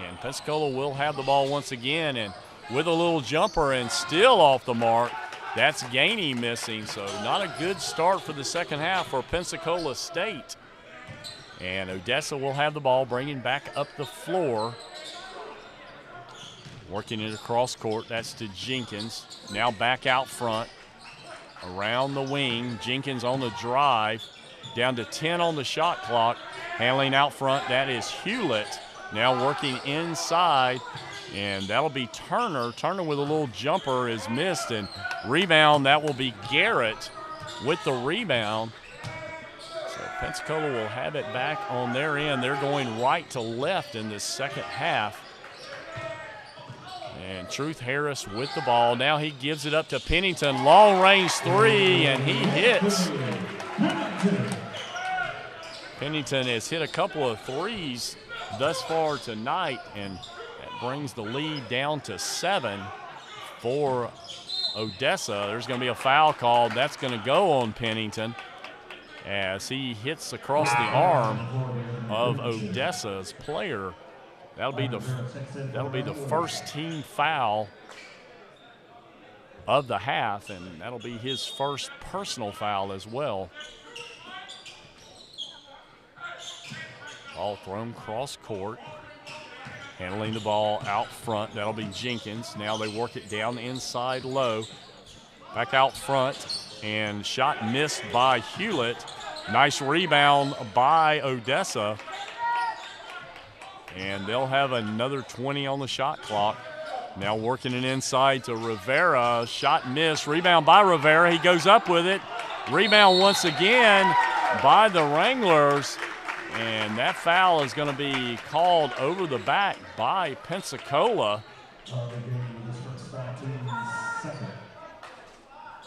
And Pensacola will have the ball once again, and with a little jumper and still off the mark, that's Gainey missing. So not a good start for the second half for Pensacola State. And Odessa will have the ball, bringing back up the floor. Working it across court, that's to Jenkins. Now back out front. Around the wing, Jenkins on the drive, down to 10 on the shot clock. Handling out front, that is Hewlett. Now working inside, and that'll be Turner. Turner with a little jumper is missed, and rebound, that will be Garrett with the rebound. So Pensacola will have it back on their end. They're going right to left in this second half. And Truth Harris with the ball. Now he gives it up to Pennington. Long range three, and he hits. Pennington has hit a couple of threes thus far tonight, and that brings the lead down to 7 for Odessa. There's going to be a foul called. That's going to go on Pennington as he hits across the arm of Odessa's player. That'll be the first team foul of the half, and that'll be his first personal foul as well. Ball thrown cross court. Handling the ball out front, that'll be Jenkins. Now they work it down inside low. Back out front, and shot missed by Hewlett. Nice rebound by Odessa. And they'll have another 20 on the shot clock. Now working it inside to Rivera. Shot missed. Rebound by Rivera. He goes up with it. Rebound once again by the Wranglers. And that foul is going to be called over the back by Pensacola.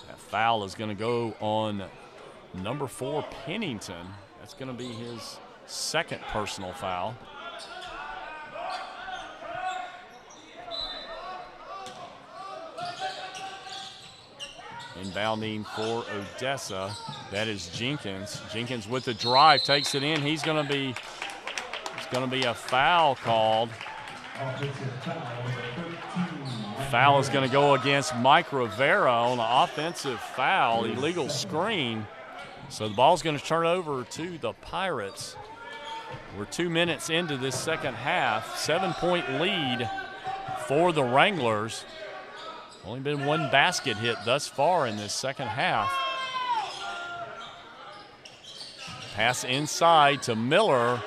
That foul is going to go on number 4, Pennington. That's going to be his second personal foul. Inbounding for Odessa, that is Jenkins. Jenkins with the drive, takes it in. He's going to be a foul called. Foul is going to go against Mike Rivera on an offensive foul, illegal screen. So the ball's going to turn over to the Pirates. We're 2 minutes into this second half. 7-point lead for the Wranglers. Only been one basket hit thus far in this second half. Pass inside to Miller.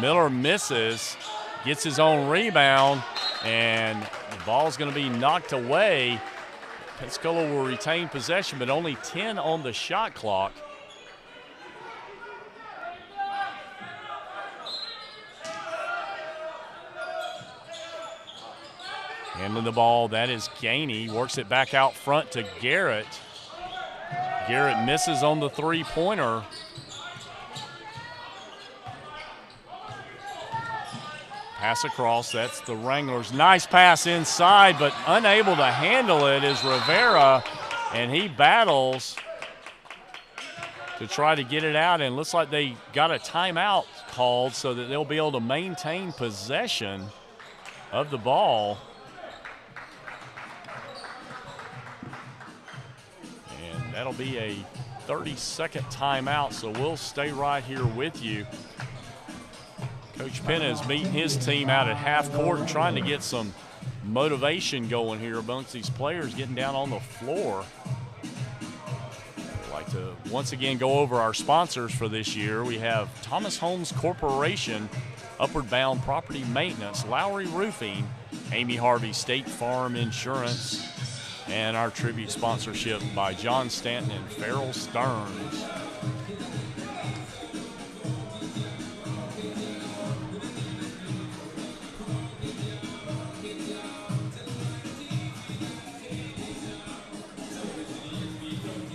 Miller misses, gets his own rebound, and the ball's going to be knocked away. Pensacola will retain possession, but only 10 on the shot clock. Handling the ball, that is Gainey. Works it back out front to Garrett. Garrett misses on the three-pointer. Pass across, that's the Wranglers. Nice pass inside, but unable to handle it is Rivera, and he battles to try to get it out, and looks like they got a timeout called so that they'll be able to maintain possession of the ball. That'll be a 30-second timeout, so we'll stay right here with you. Coach Penna is meeting his team out at half court and trying to get some motivation going here amongst these players getting down on the floor. I'd like to once again go over our sponsors for this year. We have Thomas Homes Corporation, Upward Bound Property Maintenance, Lowry Roofing, Amy Harvey State Farm Insurance, and our tribute sponsorship by John Stanton and Farrell Stearns.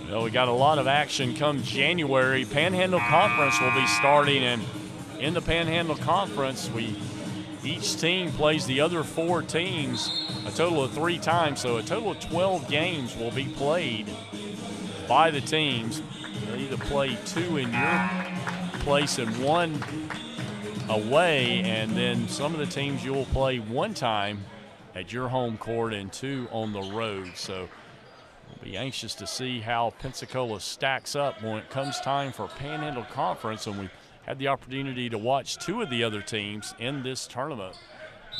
Well, we got a lot of action come January. Panhandle Conference will be starting, and in the Panhandle Conference, each team plays the other 4 teams a total of 3 times, so a total of 12 games will be played by the teams. They'll either play 2 in your place and 1 away, and then some of the teams you'll play 1 time at your home court and 2 on the road. So we'll be anxious to see how Pensacola stacks up when it comes time for Panhandle Conference, and we had the opportunity to watch 2 of the other teams in this tournament.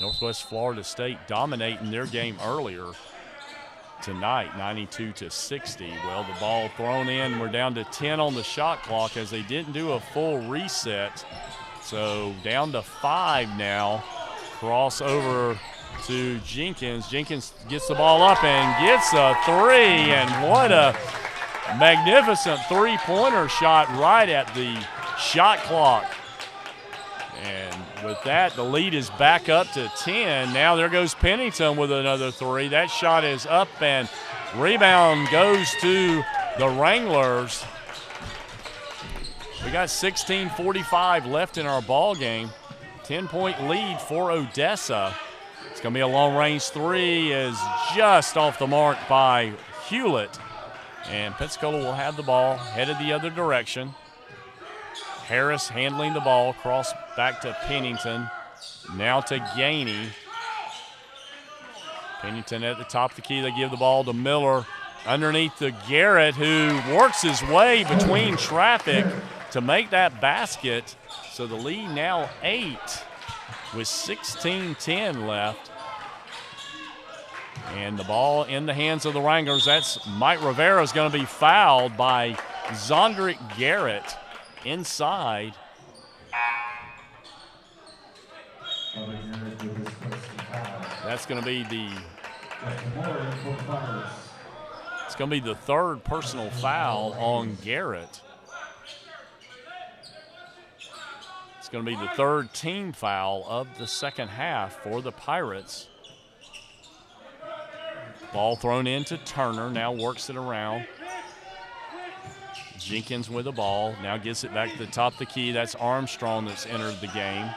Northwest Florida State dominating their game earlier tonight, 92-60. Well, the ball thrown in. We're down to 10 on the shot clock as they didn't do a full reset. So down to 5 now. Cross over to Jenkins. Jenkins gets the ball up and gets a 3. And what a magnificent three-pointer shot right at the shot clock. And with that, the lead is back up to 10. Now there goes Pennington with another 3. That shot is up, and rebound goes to the Wranglers. We got 16:45 left in our ball game. 10-point lead for Odessa. It's going to be a long-range 3, is just off the mark by Hewlett. And Pensacola will have the ball, headed the other direction. Harris handling the ball, cross back to Pennington. Now to Gainey. Pennington at the top of the key. They give the ball to Miller. Underneath to Garrett, who works his way between traffic to make that basket. So the lead now 8 with 16:10 left. And the ball in the hands of the Wranglers. That's Mike Rivera is going to be fouled by Zondrick Garrett. Inside. That's going to be the third personal foul on Garrett. It's going to be the third team foul of the second half for the Pirates. Ball thrown into Turner, now works it around. Jenkins with the ball, now gets it back to the top of the key. That's Armstrong that's entered the game.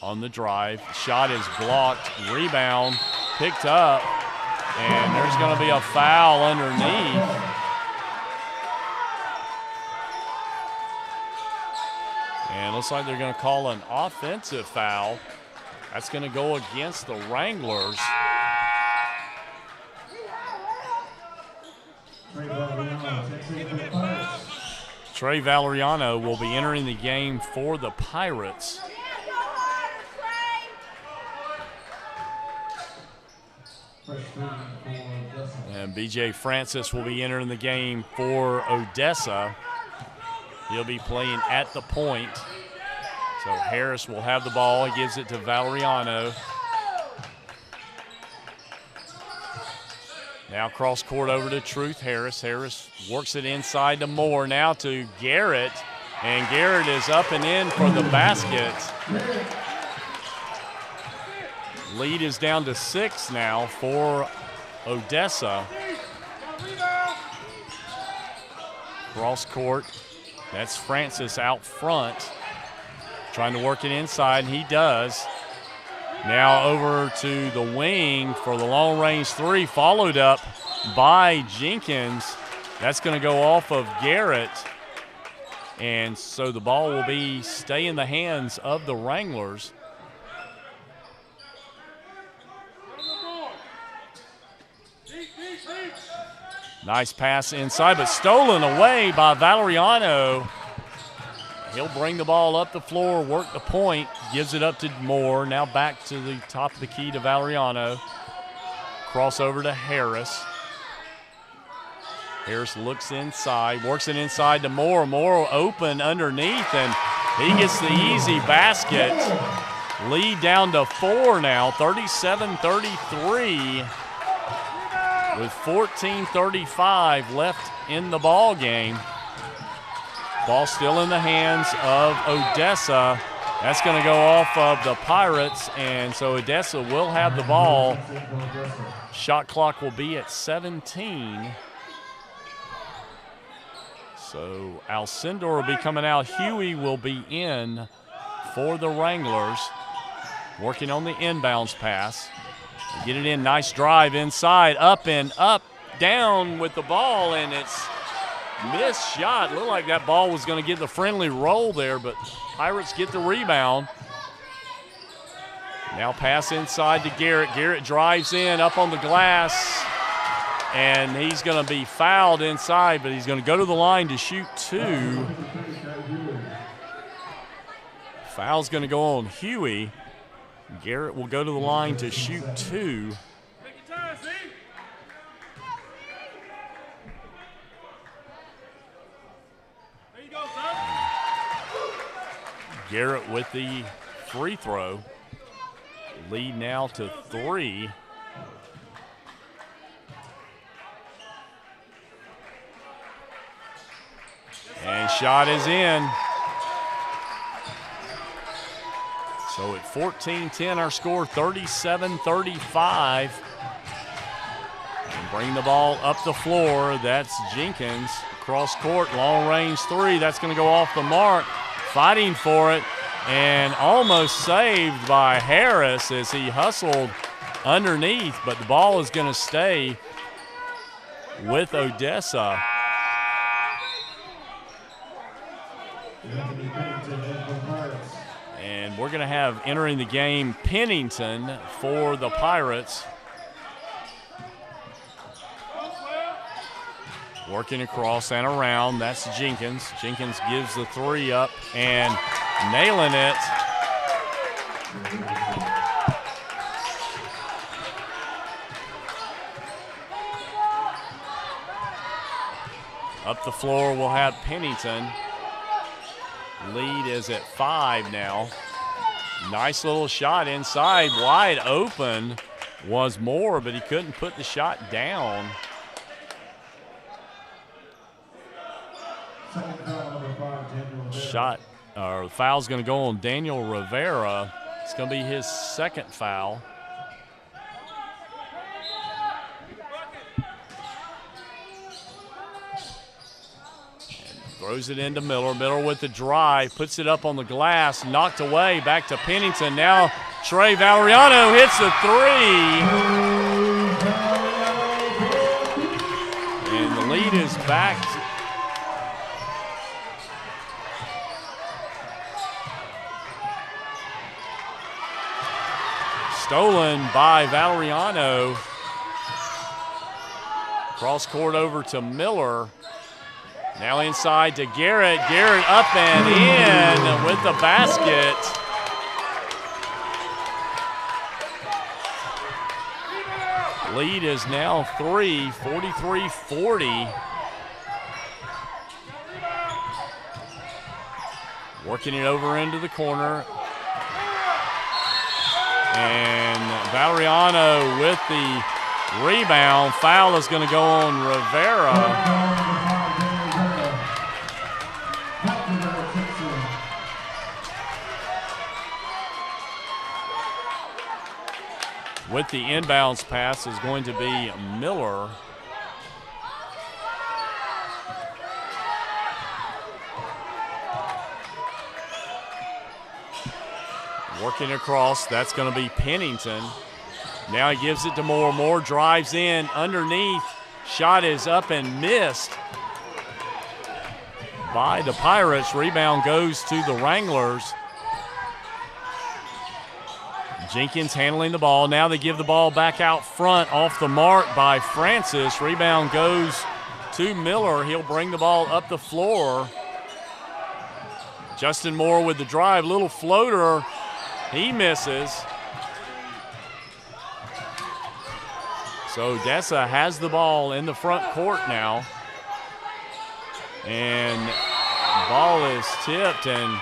On the drive, shot is blocked, rebound, picked up, and there's going to be a foul underneath. And it looks like they're going to call an offensive foul. That's going to go against the Wranglers. Trey Valeriano will be entering the game for the Pirates. And B.J. Francis will be entering the game for Odessa. He'll be playing at the point. So Harris will have the ball. He gives it to Valeriano. Now cross court over to Truth Harris. Harris works it inside to Moore. Now to Garrett. And Garrett is up and in for the basket. Lead is down to 6 now for Odessa. Cross court. That's Francis out front. Trying to work it inside, and he does. Now over to the wing for the long-range 3, followed up by Jenkins. That's going to go off of Garrett. And so the ball will stay in the hands of the Wranglers. Nice pass inside, but stolen away by Valeriano. He'll bring the ball up the floor, work the point, gives it up to Moore. Now back to the top of the key to Valeriano. Crossover to Harris. Harris looks inside, works it inside to Moore. Moore open underneath, and he gets the easy basket. Lead down to 4 now, 37-33 with 14:35 left in the ball game. Ball still in the hands of Odessa. That's going to go off of the Pirates, and so Odessa will have the ball. Shot clock will be at 17. So Alcindor will be coming out. Huey will be in for the Wranglers. Working on the inbounds pass. Get it in, nice drive inside, up and up, down with the ball, and it's missed shot. Looked like that ball was going to get the friendly roll there, but Pirates get the rebound. Now pass inside to Garrett. Garrett drives in, up on the glass, and he's going to be fouled inside, but he's going to go to the line to shoot 2. Foul's going to go on Huey. Garrett will go to the line to shoot 2. Garrett with the free throw. Lead now to 3. And shot is in. So at 14-10 our score, 37-35. And bring the ball up the floor. That's Jenkins. Cross court, long range 3. That's going to go off the mark. Fighting for it and almost saved by Harris as he hustled underneath, but the ball is going to stay with Odessa. And we're going to have entering the game Pennington for the Pirates. Working across and around, that's Jenkins. Jenkins gives the 3 up and nailing it. Up the floor we'll have Pennington. Lead is at 5 now. Nice little shot inside, wide open was Moore, but he couldn't put the shot down. Shot, or foul's going to go on Daniel Rivera. It's going to be his second foul. Throws it into Miller. Miller with the drive, puts it up on the glass, knocked away, back to Pennington. Now Trey Valeriano hits the 3. And the lead is back. Stolen by Valeriano. Cross court over to Miller. Now inside to Garrett. Garrett up and in with the basket. Lead is now 3, 43-40. Working it over into the corner. And Valeriano with the rebound. Foul is going to go on Rivera. With the inbounds pass is going to be Miller. Working across, that's going to be Pennington. Now he gives it to Moore. Moore drives in underneath. Shot is up and missed by the Pirates. Rebound goes to the Wranglers. Jenkins handling the ball. Now they give the ball back out front off the mark by Francis. Rebound goes to Miller. He'll bring the ball up the floor. Justin Moore with the drive, little floater, he misses. So Odessa has the ball in the front court now. And ball is tipped and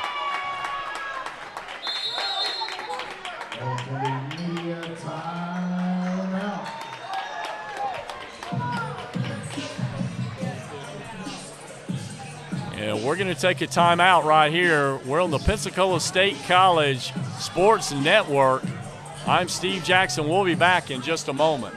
we're going to take a timeout right here. We're on the Pensacola State College Sports Network. I'm Steve Jackson. We'll be back in just a moment.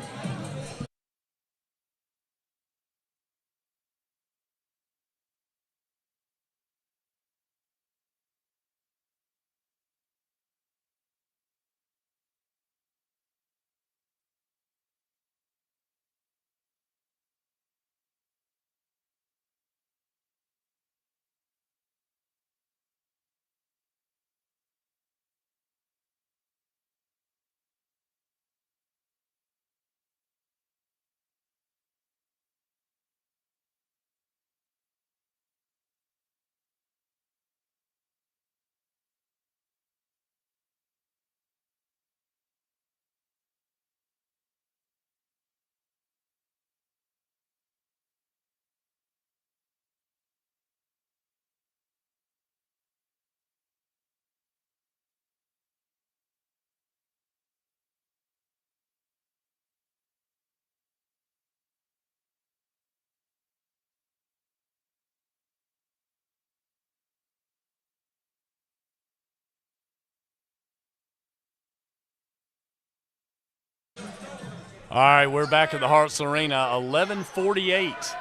All right, we're back at the Harts Arena. 11:48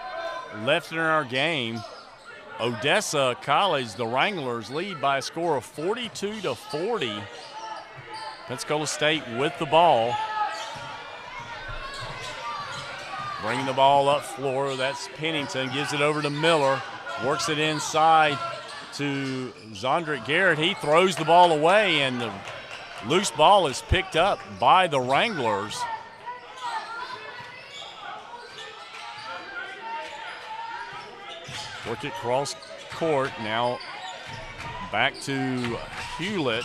left in our game. Odessa College, the Wranglers, lead by a score of 42-40. Pensacola State with the ball. Bringing the ball up floor, that's Pennington, gives it over to Miller, works it inside to Zondrick Garrett. He throws the ball away, and the loose ball is picked up by the Wranglers. Work it cross court, now back to Hewlett.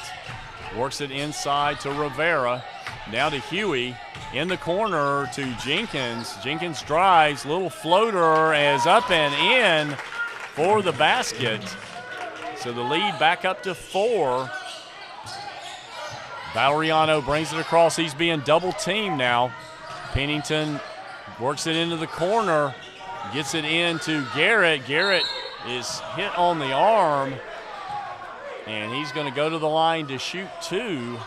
Works it inside to Rivera. Now to Huey. In the corner to Jenkins. Jenkins drives, little floater is up and in for the basket. So the lead back up to 4. Valeriano brings it across. He's being double teamed now. Pennington works it into the corner. Gets it into Garrett. Garrett is hit on the arm, and he's going to go to the line to shoot 2.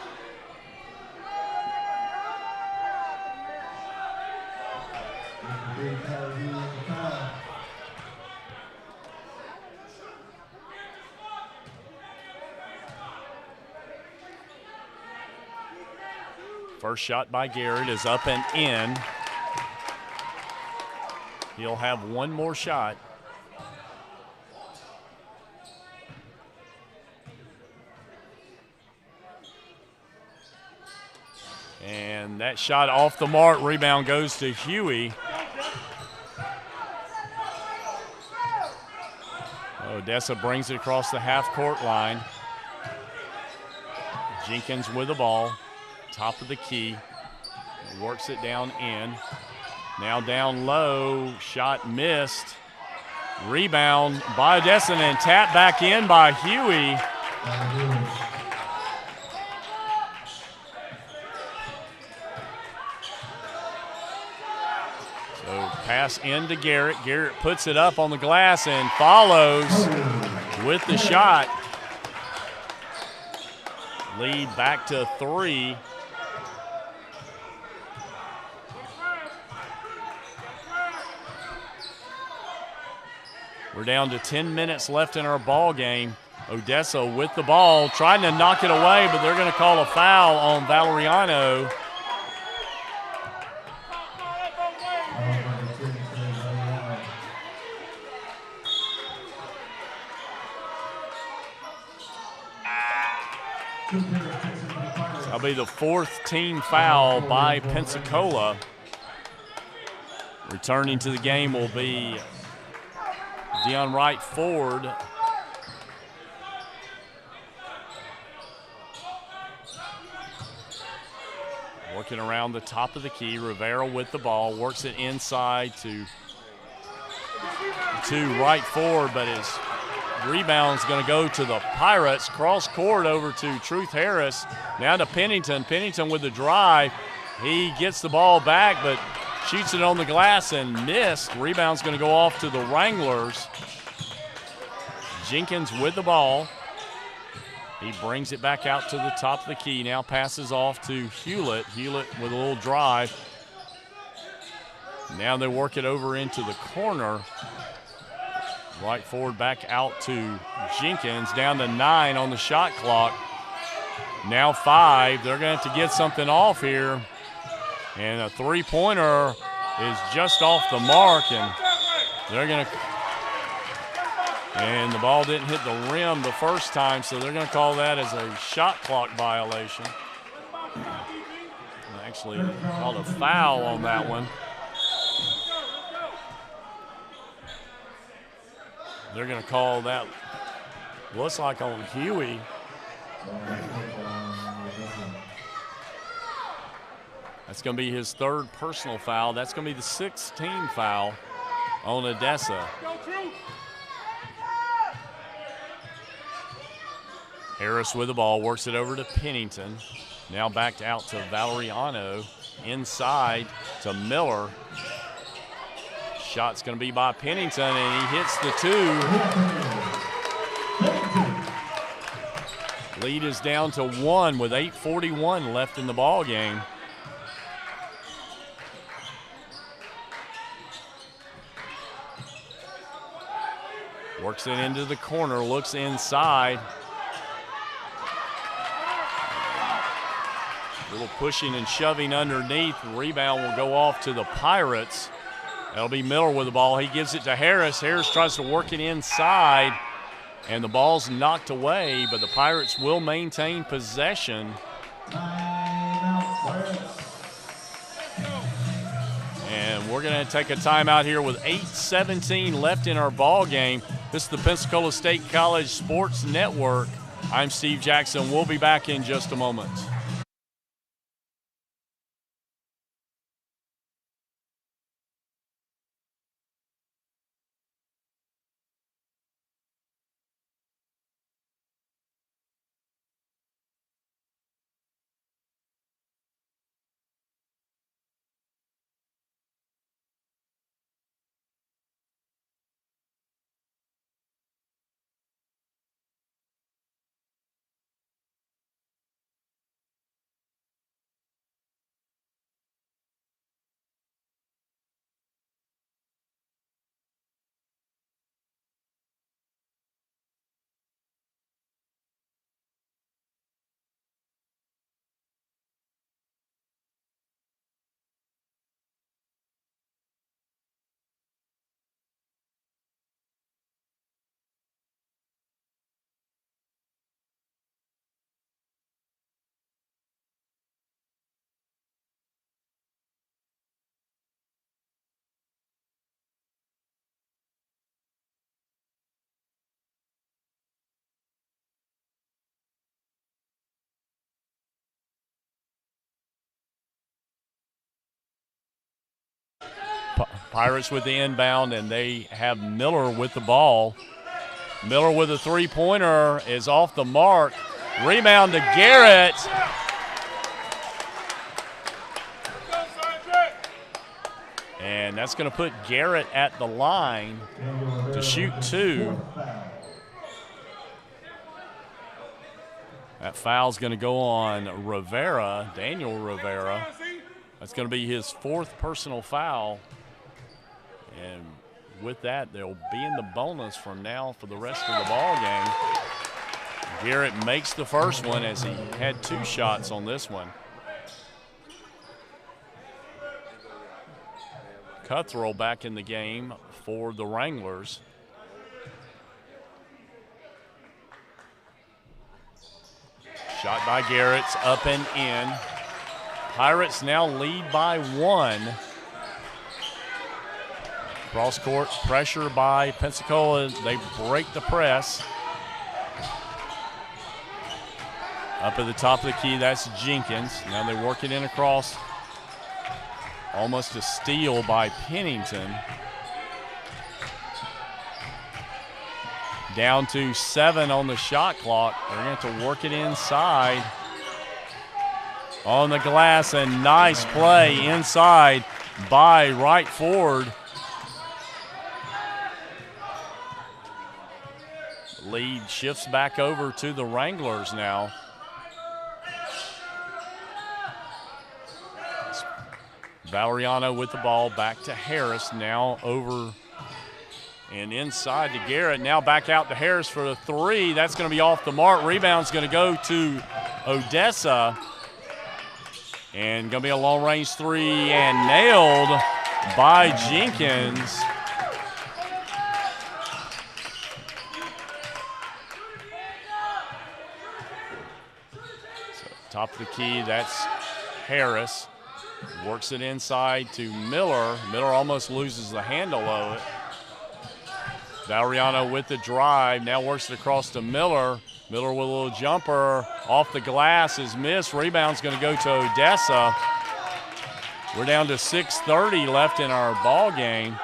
First shot by Garrett is up and in. He'll have one more shot. And that shot off the mark. Rebound goes to Huey. Odessa brings it across the half-court line. Jenkins with the ball. Top of the key. Works it down in. Now down low, shot missed. Rebound by Odessa and tapped back in by Huey. So pass into Garrett. Garrett puts it up on the glass and follows with the shot. Lead back to 3. We're down to 10 minutes left in our ball game. Odessa with the ball, trying to knock it away, but they're going to call a foul on Valeriano. That'll be the 4th team foul by Pensacola. Returning to the game will be Deion Wright Ford. Working around the top of the key. Rivera with the ball, works it inside to right forward, but his rebound's going to go to the Pirates. Cross court over to Truth Harris. Now to Pennington. Pennington with the drive. He gets the ball back, but shoots it on the glass and missed. Rebound's going to go off to the Wranglers. Jenkins with the ball. He brings it back out to the top of the key. Now passes off to Hewlett. Hewlett with a little drive. Now they work it over into the corner. Right forward back out to Jenkins. Down to 9 on the shot clock. Now 5. They're going to have to get something off here. And a three-pointer is just off the mark. And they're going to... And the ball didn't hit the rim the first time, so they're going to call that as a shot clock violation. Actually called a foul on that one. They're going to call that, looks like on Huey. That's going to be his 3rd personal foul. That's going to be the 6th team foul on Odessa. Harris with the ball, works it over to Pennington. Now back out to Valeriano. Inside to Miller. Shot's going to be by Pennington, and he hits the 2. Lead is down to 1 with 8:41 left in the ball game. Works it into the corner, looks inside. A little pushing and shoving underneath. The rebound will go off to the Pirates. That'll be Miller with the ball. He gives it to Harris. Harris tries to work it inside, and the ball's knocked away, but the Pirates will maintain possession. And we're going to take a timeout here with 8:17 left in our ball game. This is the Pensacola State College Sports Network. I'm Steve Jackson. We'll be back in just a moment. Pirates with the inbound, and they have Miller with the ball. Miller with a three-pointer is off the mark. Rebound to Garrett. And that's going to put Garrett at the line to shoot 2. That foul's going to go on Rivera, Daniel Rivera. That's going to be his 4th personal foul. And with that, they'll be in the bonus from now for the rest of the ball game. Garrett makes the first one as he had 2 shots on this one. Cuthrell back in the game for the Wranglers. Shot by Garrett's up and in. Pirates now lead by 1. Cross court pressure by Pensacola. They break the press. Up at the top of the key, that's Jenkins. Now they work it in across. Almost a steal by Pennington. Down to 7 on the shot clock. They're going to have to work it inside. On the glass, a nice play inside by right forward. Lead shifts back over to the Wranglers now. Valeriano with the ball, back to Harris, now over and inside to Garrett. Now back out to Harris for the 3. That's going to be off the mark. Rebound's going to go to Odessa. And going to be a long-range 3 and nailed by Jenkins. So top of the key, that's Harris. Works it inside to Miller. Miller almost loses the handle of it. Valeriano with the drive, now works it across to Miller. Miller with a little jumper, off the glass is missed. Rebound's going to go to Odessa. We're down to 6:30 left in our ball game.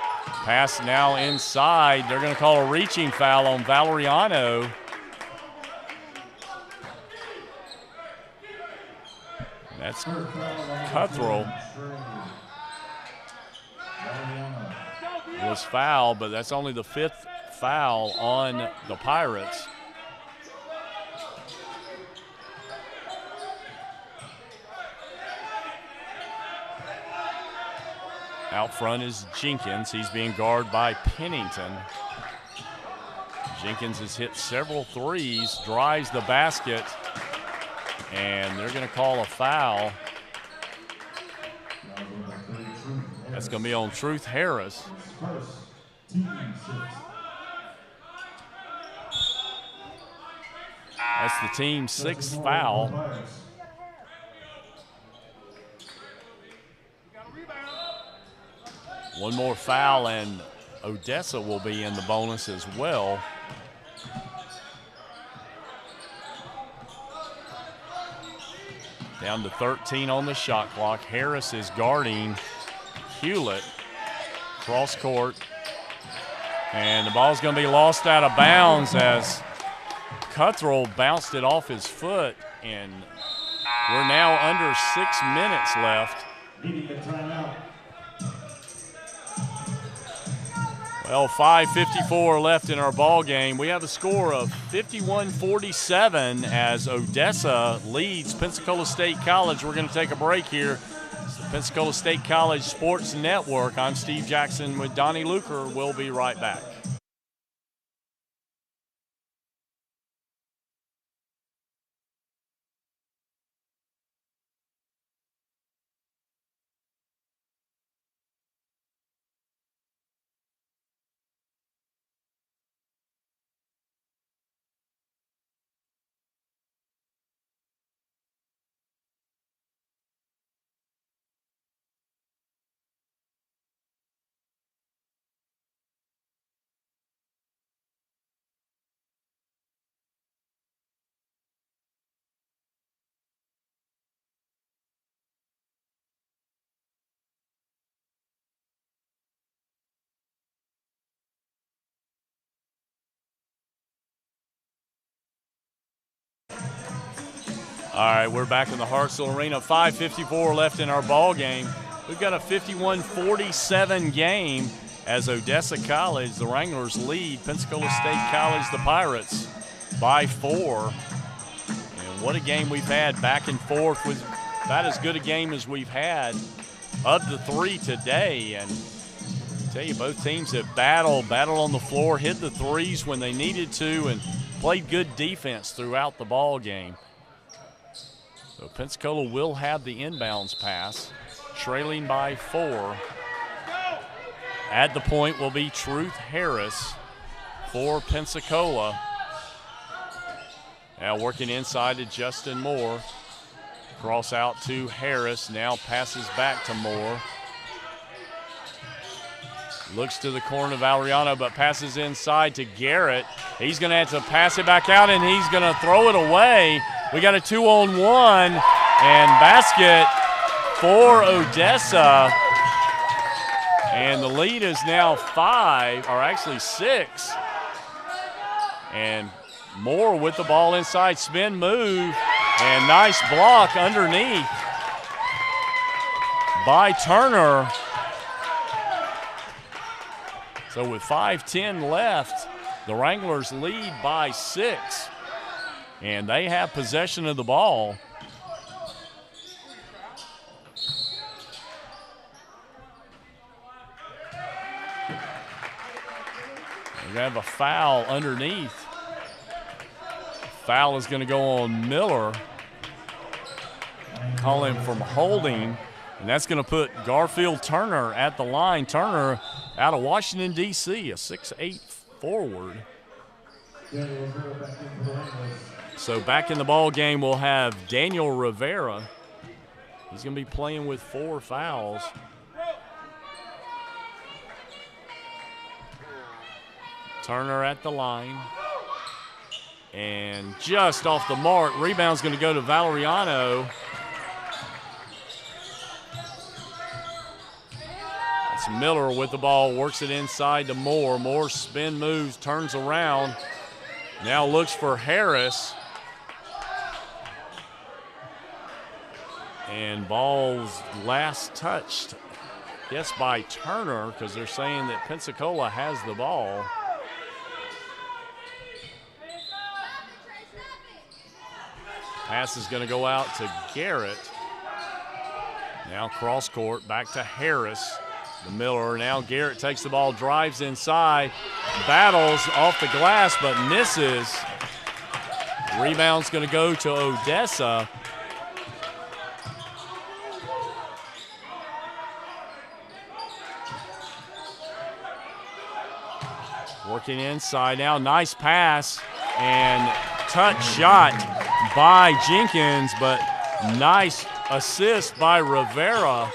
Pass now inside. They're going to call a reaching foul on Valeriano. That's Cuthrell. Was fouled, but that's only the 5th foul on the Pirates. Out front is Jenkins. He's being guarded by Pennington. Jenkins has hit several threes, drives the basket, and they're going to call a foul. That's going to be on Truth Harris. That's the team's 6th foul. One more foul, and Odessa will be in the bonus as well. Down to 13 on the shot clock. Harris is guarding Hewlett. Cross court. And the ball's going to be lost out of bounds as Cuthrell bounced it off his foot. And we're now under 6 minutes left. Well, 5:54 left in our ball game. We have a score of 51-47 as Odessa leads Pensacola State College. We're going to take a break here. It's the Pensacola State College Sports Network. I'm Steve Jackson with Donnie Luker. We'll be right back. All right, we're back in the Hartselle Arena. 5:54 left in our ball game. We've got a 51-47 game as Odessa College, the Wranglers, lead Pensacola State College, the Pirates, by 4. And what a game we've had back and forth. With about as good a game as we've had of the 3 today. And I tell you, both teams have battled on the floor, hit the threes when they needed to, and played good defense throughout the ball game. So Pensacola will have the inbounds pass, trailing by 4. At the point will be Truth Harris for Pensacola. Now working inside to Justin Moore. Cross out to Harris, now passes back to Moore. Looks to the corner of Valeriano, but passes inside to Garrett. He's going to have to pass it back out, and he's going to throw it away. We got a 2-on-1 and basket for Odessa. And the lead is now 5, or actually 6. And Moore with the ball inside, spin move, and nice block underneath by Turner. So with 5:10 left, the Wranglers lead by 6, and they have possession of the ball. We have a foul underneath. Foul is going to go on Miller. Call him from holding, and that's going to put Garfield Turner at the line. Turner out of Washington, D.C., a 6'8" forward. So back in the ball game, we'll have Daniel Rivera. He's going to be playing with 4 fouls. Turner at the line. And just off the mark, rebound's going to go to Valeriano. That's Miller with the ball, works it inside to Moore. Moore spin moves, turns around. Now looks for Harris. And ball's last touched, yes, by Turner, because they're saying that Pensacola has the ball. Pass is going to go out to Garrett. Now cross court, back to Harris. The Miller, now Garrett takes the ball, drives inside, battles off the glass but misses. Rebound's going to go to Odessa. Working inside now, nice pass and touch shot by Jenkins, but nice assist by Rivera.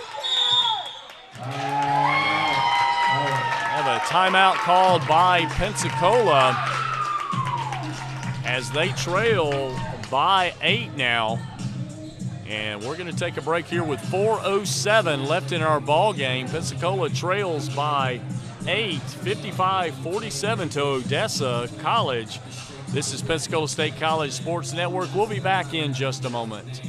Have a timeout called by Pensacola as they trail by 8 now. And we're going to take a break here with 4:07 left in our ball game. Pensacola trails by 8, 55-47 to Odessa College. This is Pensacola State College Sports Network. We'll be back in just a moment.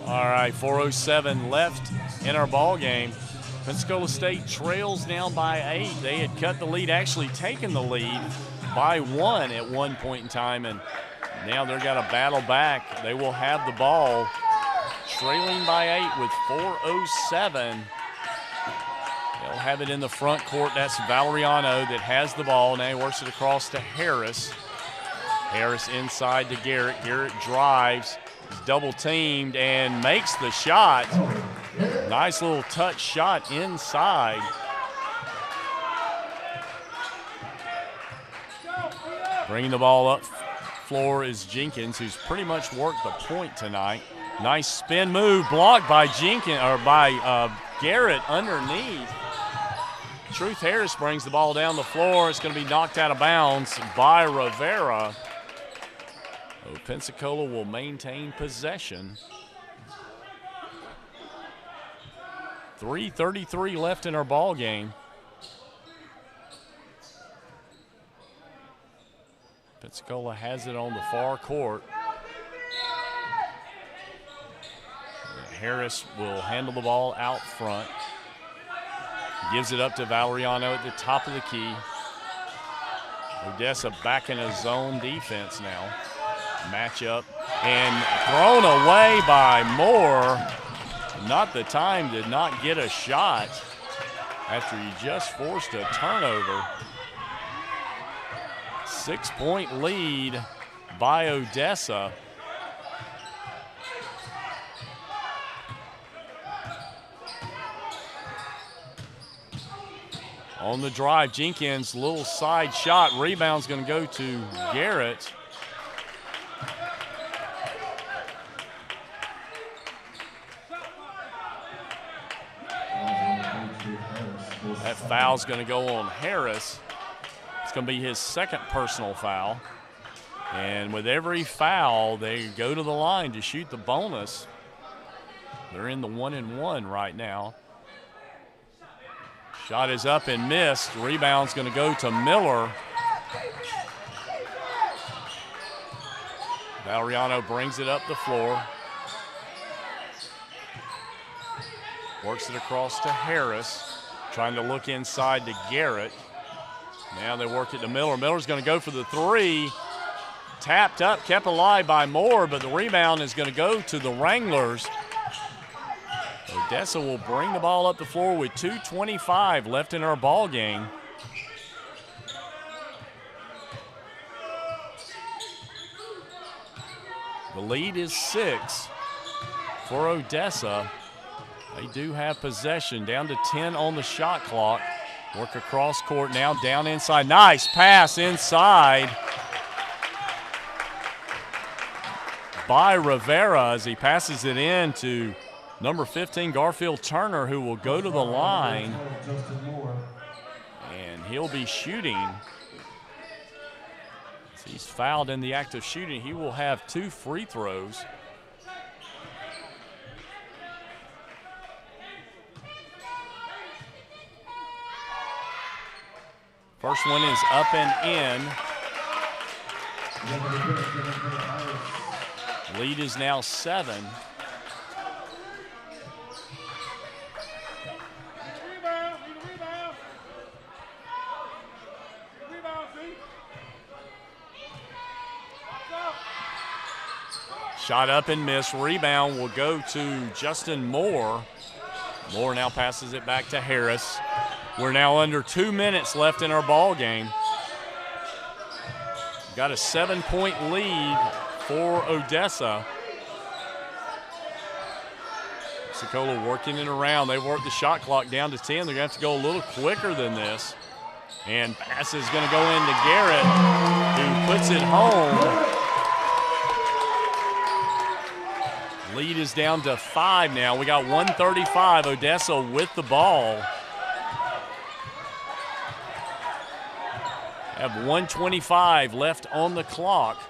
All right, 4:07 left in our ball game. Pensacola State trails now by 8. They had cut the lead, actually taken the lead by 1 at one point in time, and now they're got to battle back. They will have the ball trailing by 8 with 4:07. They'll have it in the front court. That's Valeriano that has the ball. Now he works it across to Harris. Harris inside to Garrett. Garrett drives. He's double teamed and makes the shot. Nice little touch shot inside. Bringing the ball up floor is Jenkins, who's pretty much worked the point tonight. Nice spin move, blocked by Jenkins, or by Garrett underneath. Truth Harris brings the ball down the floor. It's going to be knocked out of bounds by Rivera. So Pensacola will maintain possession. 3:33 left in our ball game. Pensacola has it on the far court. Harris will handle the ball out front. Gives it up to Valeriano at the top of the key. Odessa back in a zone defense now. Matchup and thrown away by Moore. Not the time, did not get a shot after he just forced a turnover. 6-point lead by Odessa. On the drive, Jenkins, little side shot. Rebound's going to go to Garrett. That foul's going to go on Harris. It's going to be his second personal foul. And with every foul, they go to the line to shoot the bonus. They're in the 1-and-1 right now. Shot is up and missed. Rebound's going to go to Miller. Valeriano brings it up the floor. Works it across to Harris. Trying to look inside to Garrett. Now they work it to Miller. Miller's going to go for the three. Tapped up, kept alive by Moore, but the rebound is going to go to the Wranglers. Odessa will bring the ball up the floor with 2:25 left in our ball game. The lead is 6 for Odessa. They do have possession, down to 10 on the shot clock. Work across court now, down inside. Nice pass inside by Rivera as he passes it in to number 15, Garfield Turner, who will go to the line. And he'll be shooting. As he's fouled in the act of shooting, he will have 2 free throws. First one is up and in. Lead is now 7. Shot up and missed. Rebound will go to Justin Moore. Moore now passes it back to Harris. We're now under 2 minutes left in our ball game. Got a 7-point lead for Odessa. Pensacola working it around. They've worked the shot clock down to 10. They're going to have to go a little quicker than this. And pass is going to go into Garrett, who puts it home. Lead is down to 5 now. We got 1:35. Odessa with the ball. Have 1:25 left on the clock.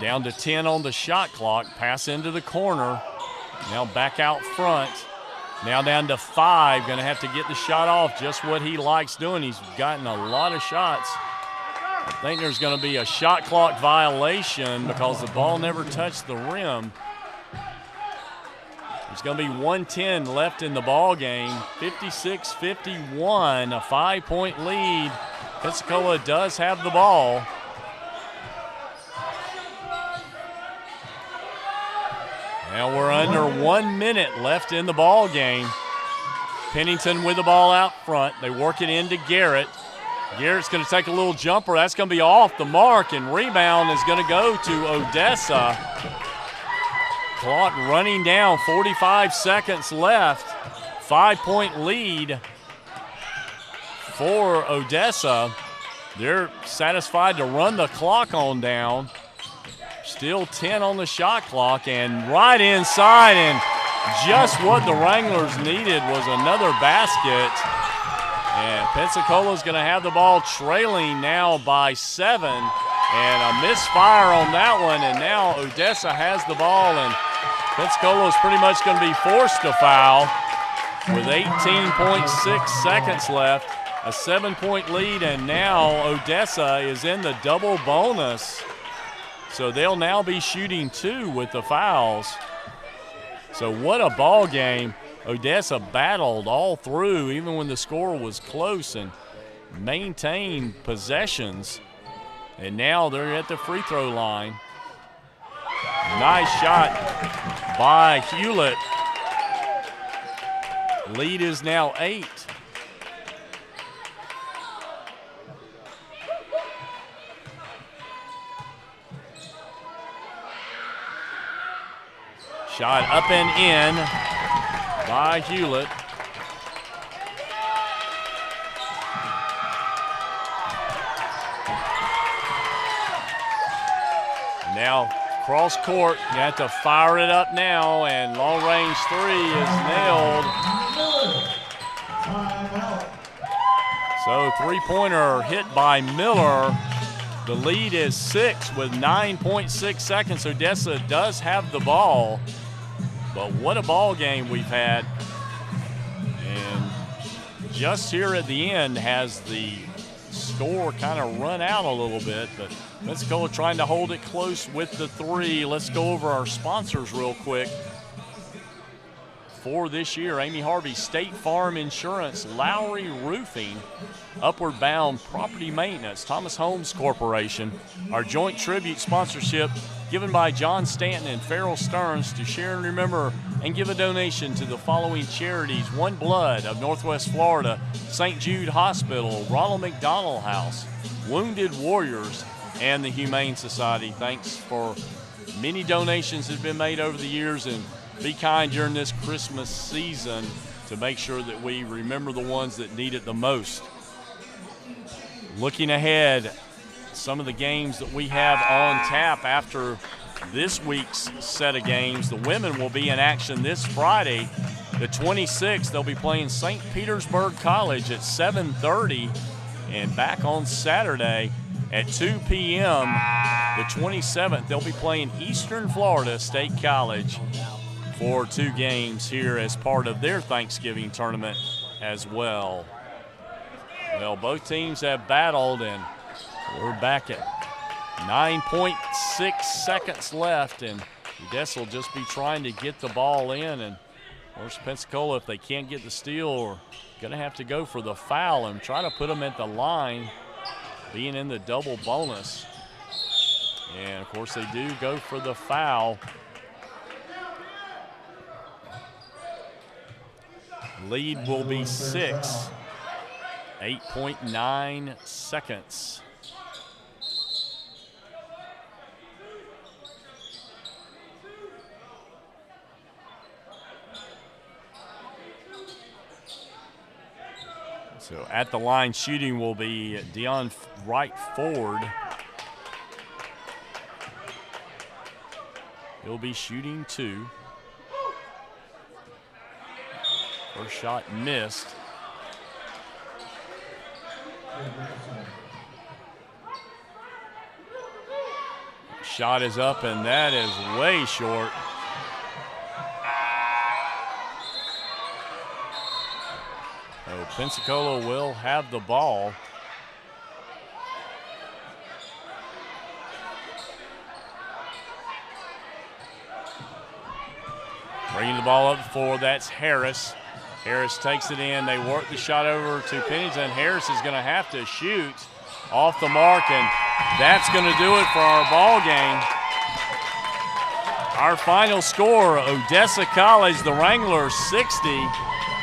Down to 10 on the shot clock. Pass into the corner. Now back out front. Now down to 5. Going to have to get the shot off, just what he likes doing. He's gotten a lot of shots. I think there's going to be a shot clock violation because the ball never touched the rim. There's going to be 1:10 left in the ball game. 56-51, a 5-point lead. Pensacola does have the ball. Now we're under 1 minute left in the ball game. Pennington with the ball out front. They work it into Garrett. Garrett's going to take a little jumper. That's going to be off the mark, and rebound is going to go to Odessa. Clock running down, 45 seconds left. 5-point lead for Odessa. They're satisfied to run the clock on down. Still 10 on the shot clock, and right inside, and just what the Wranglers needed was another basket. And Pensacola's going to have the ball trailing now by 7. And a misfire on that one, and now Odessa has the ball, and Pensacola is pretty much going to be forced to foul with 18.6 seconds left. A 7-point lead, and now Odessa is in the double bonus. So they'll now be shooting 2 with the fouls. So what a ball game. Odessa battled all through, even when the score was close, and maintained possessions. And now they're at the free throw line. Nice shot by Hewlett. Lead is now 8. Shot up and in by Hewlett. Now cross court, you have to fire it up now, and long range 3 is nailed. So three-pointer hit by Miller. The lead is 6 with 9.6 seconds. Odessa does have the ball, but what a ball game we've had. And just here at the end has the score kind of run out a little bit, but Pensacola trying to hold it close with the 3. Let's go over our sponsors real quick. For this year, Amy Harvey, State Farm Insurance, Lowry Roofing, Upward Bound Property Maintenance, Thomas Homes Corporation. Our joint tribute sponsorship given by John Stanton and Farrell Stearns to share and remember and give a donation to the following charities: One Blood of Northwest Florida, St. Jude Hospital, Ronald McDonald House, Wounded Warriors, and the Humane Society. Thanks for many donations that have been made over the years, and be kind during this Christmas season to make sure that we remember the ones that need it the most. Looking ahead, some of the games that we have on tap after this week's set of games. The women will be in action this Friday, the 26th. They'll be playing St. Petersburg College at 7:30, and back on Saturday at 2 p.m., the 27th, they'll be playing Eastern Florida State College for 2 games here as part of their Thanksgiving tournament as well. Well, both teams have battled, and we're back at 9.6 seconds left, and Odessa will just be trying to get the ball in. And of course, Pensacola, if they can't get the steal, are going to have to go for the foul and try to put them at the line, being in the double bonus. And of course, they do go for the foul. Lead will be 6, 8.9 seconds. So at the line shooting will be Dion Wright Ford. He'll be shooting 2. First shot missed. Shot is up, and that is way short. So Pensacola will have the ball. Bringing the ball up the floor, that's Harris. Harris takes it in. They work the shot over to Pennington. Harris is going to have to shoot off the mark, and that's going to do it for our ball game. Our final score, Odessa College, the Wranglers 60.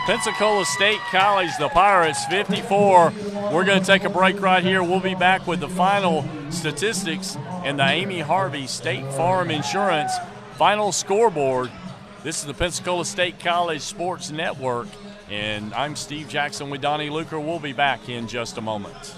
Pensacola State College, the Pirates 54. We're going to take a break right here. We'll be back with the final statistics and the Amy Harvey State Farm Insurance final scoreboard. This is the Pensacola State College Sports Network, and I'm Steve Jackson with Donnie Luker. We'll be back in just a moment.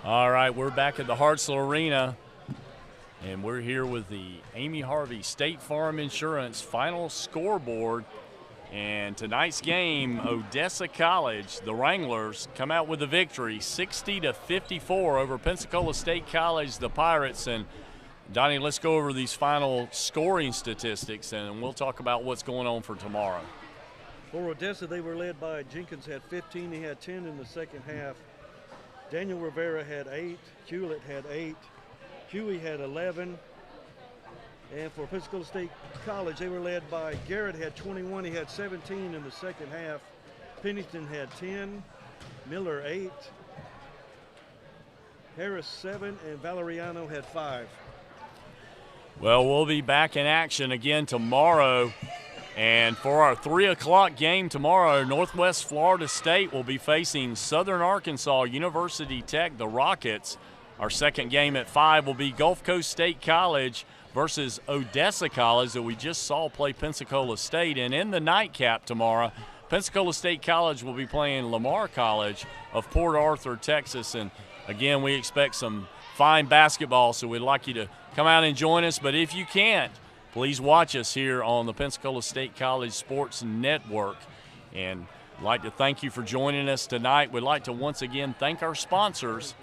All right, we're back at the Hartzell Arena, and we're here with the Amy Harvey State Farm Insurance final scoreboard. And tonight's game, Odessa College, the Wranglers, come out with a victory, 60-54 over Pensacola State College, the Pirates. And Donnie, let's go over these final scoring statistics, and we'll talk about what's going on for tomorrow. For Odessa, they were led by Jenkins had 15. He had 10 in the second half. Daniel Rivera had 8. Hewlett had 8. Huey had 11. And for Pensacola State College, they were led by Garrett had 21. He had 17 in the second half. Pennington had 10. Miller 8. Harris 7. And Valeriano had 5. Well, we'll be back in action again tomorrow. And for our 3 o'clock game tomorrow, Northwest Florida State will be facing Southern Arkansas University Tech, the Rockets. Our second game at 5 will be Gulf Coast State College versus Odessa College that we just saw play Pensacola State. And in the nightcap tomorrow, Pensacola State College will be playing Lamar College of Port Arthur, Texas. And again, we expect some fine basketball, so we'd like you to come out and join us. But if you can't, please watch us here on the Pensacola State College Sports Network. And I'd like to thank you for joining us tonight. We'd like to once again thank our sponsors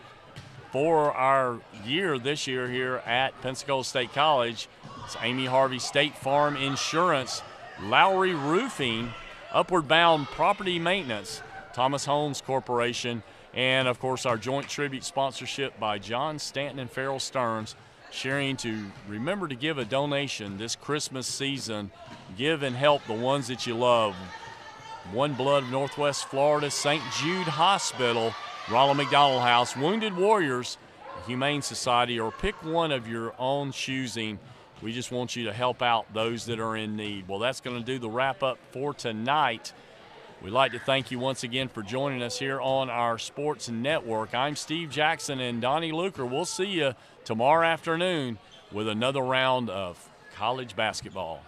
for our year this year here at Pensacola State College. It's Amy Harvey State Farm Insurance, Lowry Roofing, Upward Bound Property Maintenance, Thomas Homes Corporation, and of course our joint tribute sponsorship by John Stanton and Farrell Stearns, sharing to remember to give a donation this Christmas season. Give and help the ones that you love. One Blood of Northwest Florida, St. Jude Hospital, Ronald McDonald House, Wounded Warriors, Humane Society, or pick one of your own choosing. We just want you to help out those that are in need. Well, that's going to do the wrap-up for tonight. We'd like to thank you once again for joining us here on our Sports Network. I'm Steve Jackson and Donnie Luker. We'll see you tomorrow afternoon with another round of college basketball.